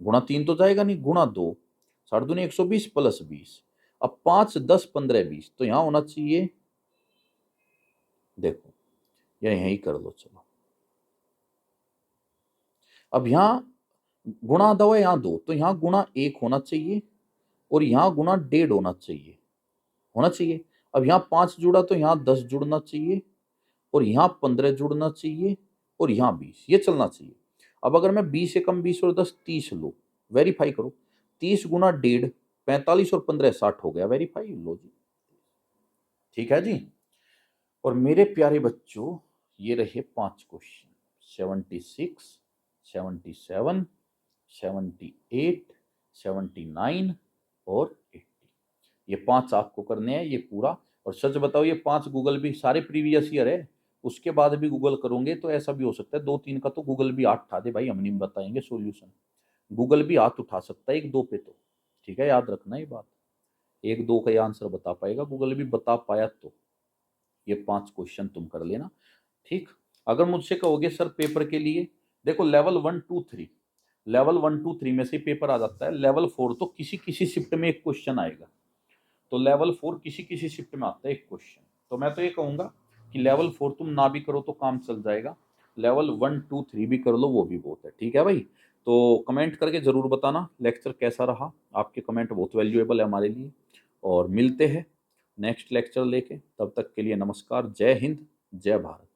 गुणा 3 तो जाएगा नहीं, गुणा 2, 60 दूनी 120 +20, अब 5 10 15 20, तो यहां होना चाहिए, देखो या यही कर लो चलो। अब यहां गुणा आधा हुआ, यहां 2, तो यहां गुणा 1 होना चाहिए, और यहां गुणा 1.5 होना चाहिए, होना चाहिए। अब यहां 5 जुड़ा, तो यहां 10 जुड़ना चाहिए, और यहां 15 जुड़ना चाहिए, और यहां 20, ये चलना चाहिए। अब अगर मैं 20 से कम 20 और 10 30 लो, वेरीफाई करो, 30 गुना 1.5 45, और 15 60 हो गया, वेरीफाई लो जी। ठीक है जी, और मेरे प्यारे बच्चों ये रहे 5 क्वेश्चन, 76 77 78 79 और 80, ये 5 आपको करने हैं, ये पूरा। और सच बताओ, ये 5 गूगल भी सारे प्रीवियस ईयर है, उसके बाद भी गूगल करोगे तो ऐसा भी हो सकता है 2 3 का तो गूगल भी हाथ उठा दे भाई, हम नहीं बताएंगे सॉल्यूशन, गूगल भी हाथ उठा सकता है 1 2 पे तो। ठीक है, याद रखना ये बात, 1 2 का ये आंसर बता पाएगा, गूगल भी बता पाया तो। ये 5 क्वेश्चन तुम कर लेना। ठीक, अगर मुझसे कहोगे सर पेपर के लिए, देखो लेवल 1 2 3, लेवल 1 2 3 में से पेपर आ जाता है, लेवल 4 तो किसी किसी शिफ्ट में एक क्वेश्चन आएगा, तो लेवल 4 किसी किसी शिफ्ट में आता है एक क्वेश्चन। तो मैं तो ये कहूंगा कि लेवल 4 तुम ना भी करो तो काम चल जाएगा, लेवल 1 2 3 भी कर लो, वो भी बहुत है। ठीक है भाई, तो कमेंट करके जरूर बताना लेक्चर कैसा रहा, आपके कमेंट बहुत वैल्यूएबल है हमारे लिए। और मिलते हैं नेक्स्ट लेक्चर लेके, तब तक के लिए नमस्कार, जय हिंद, जय भारत।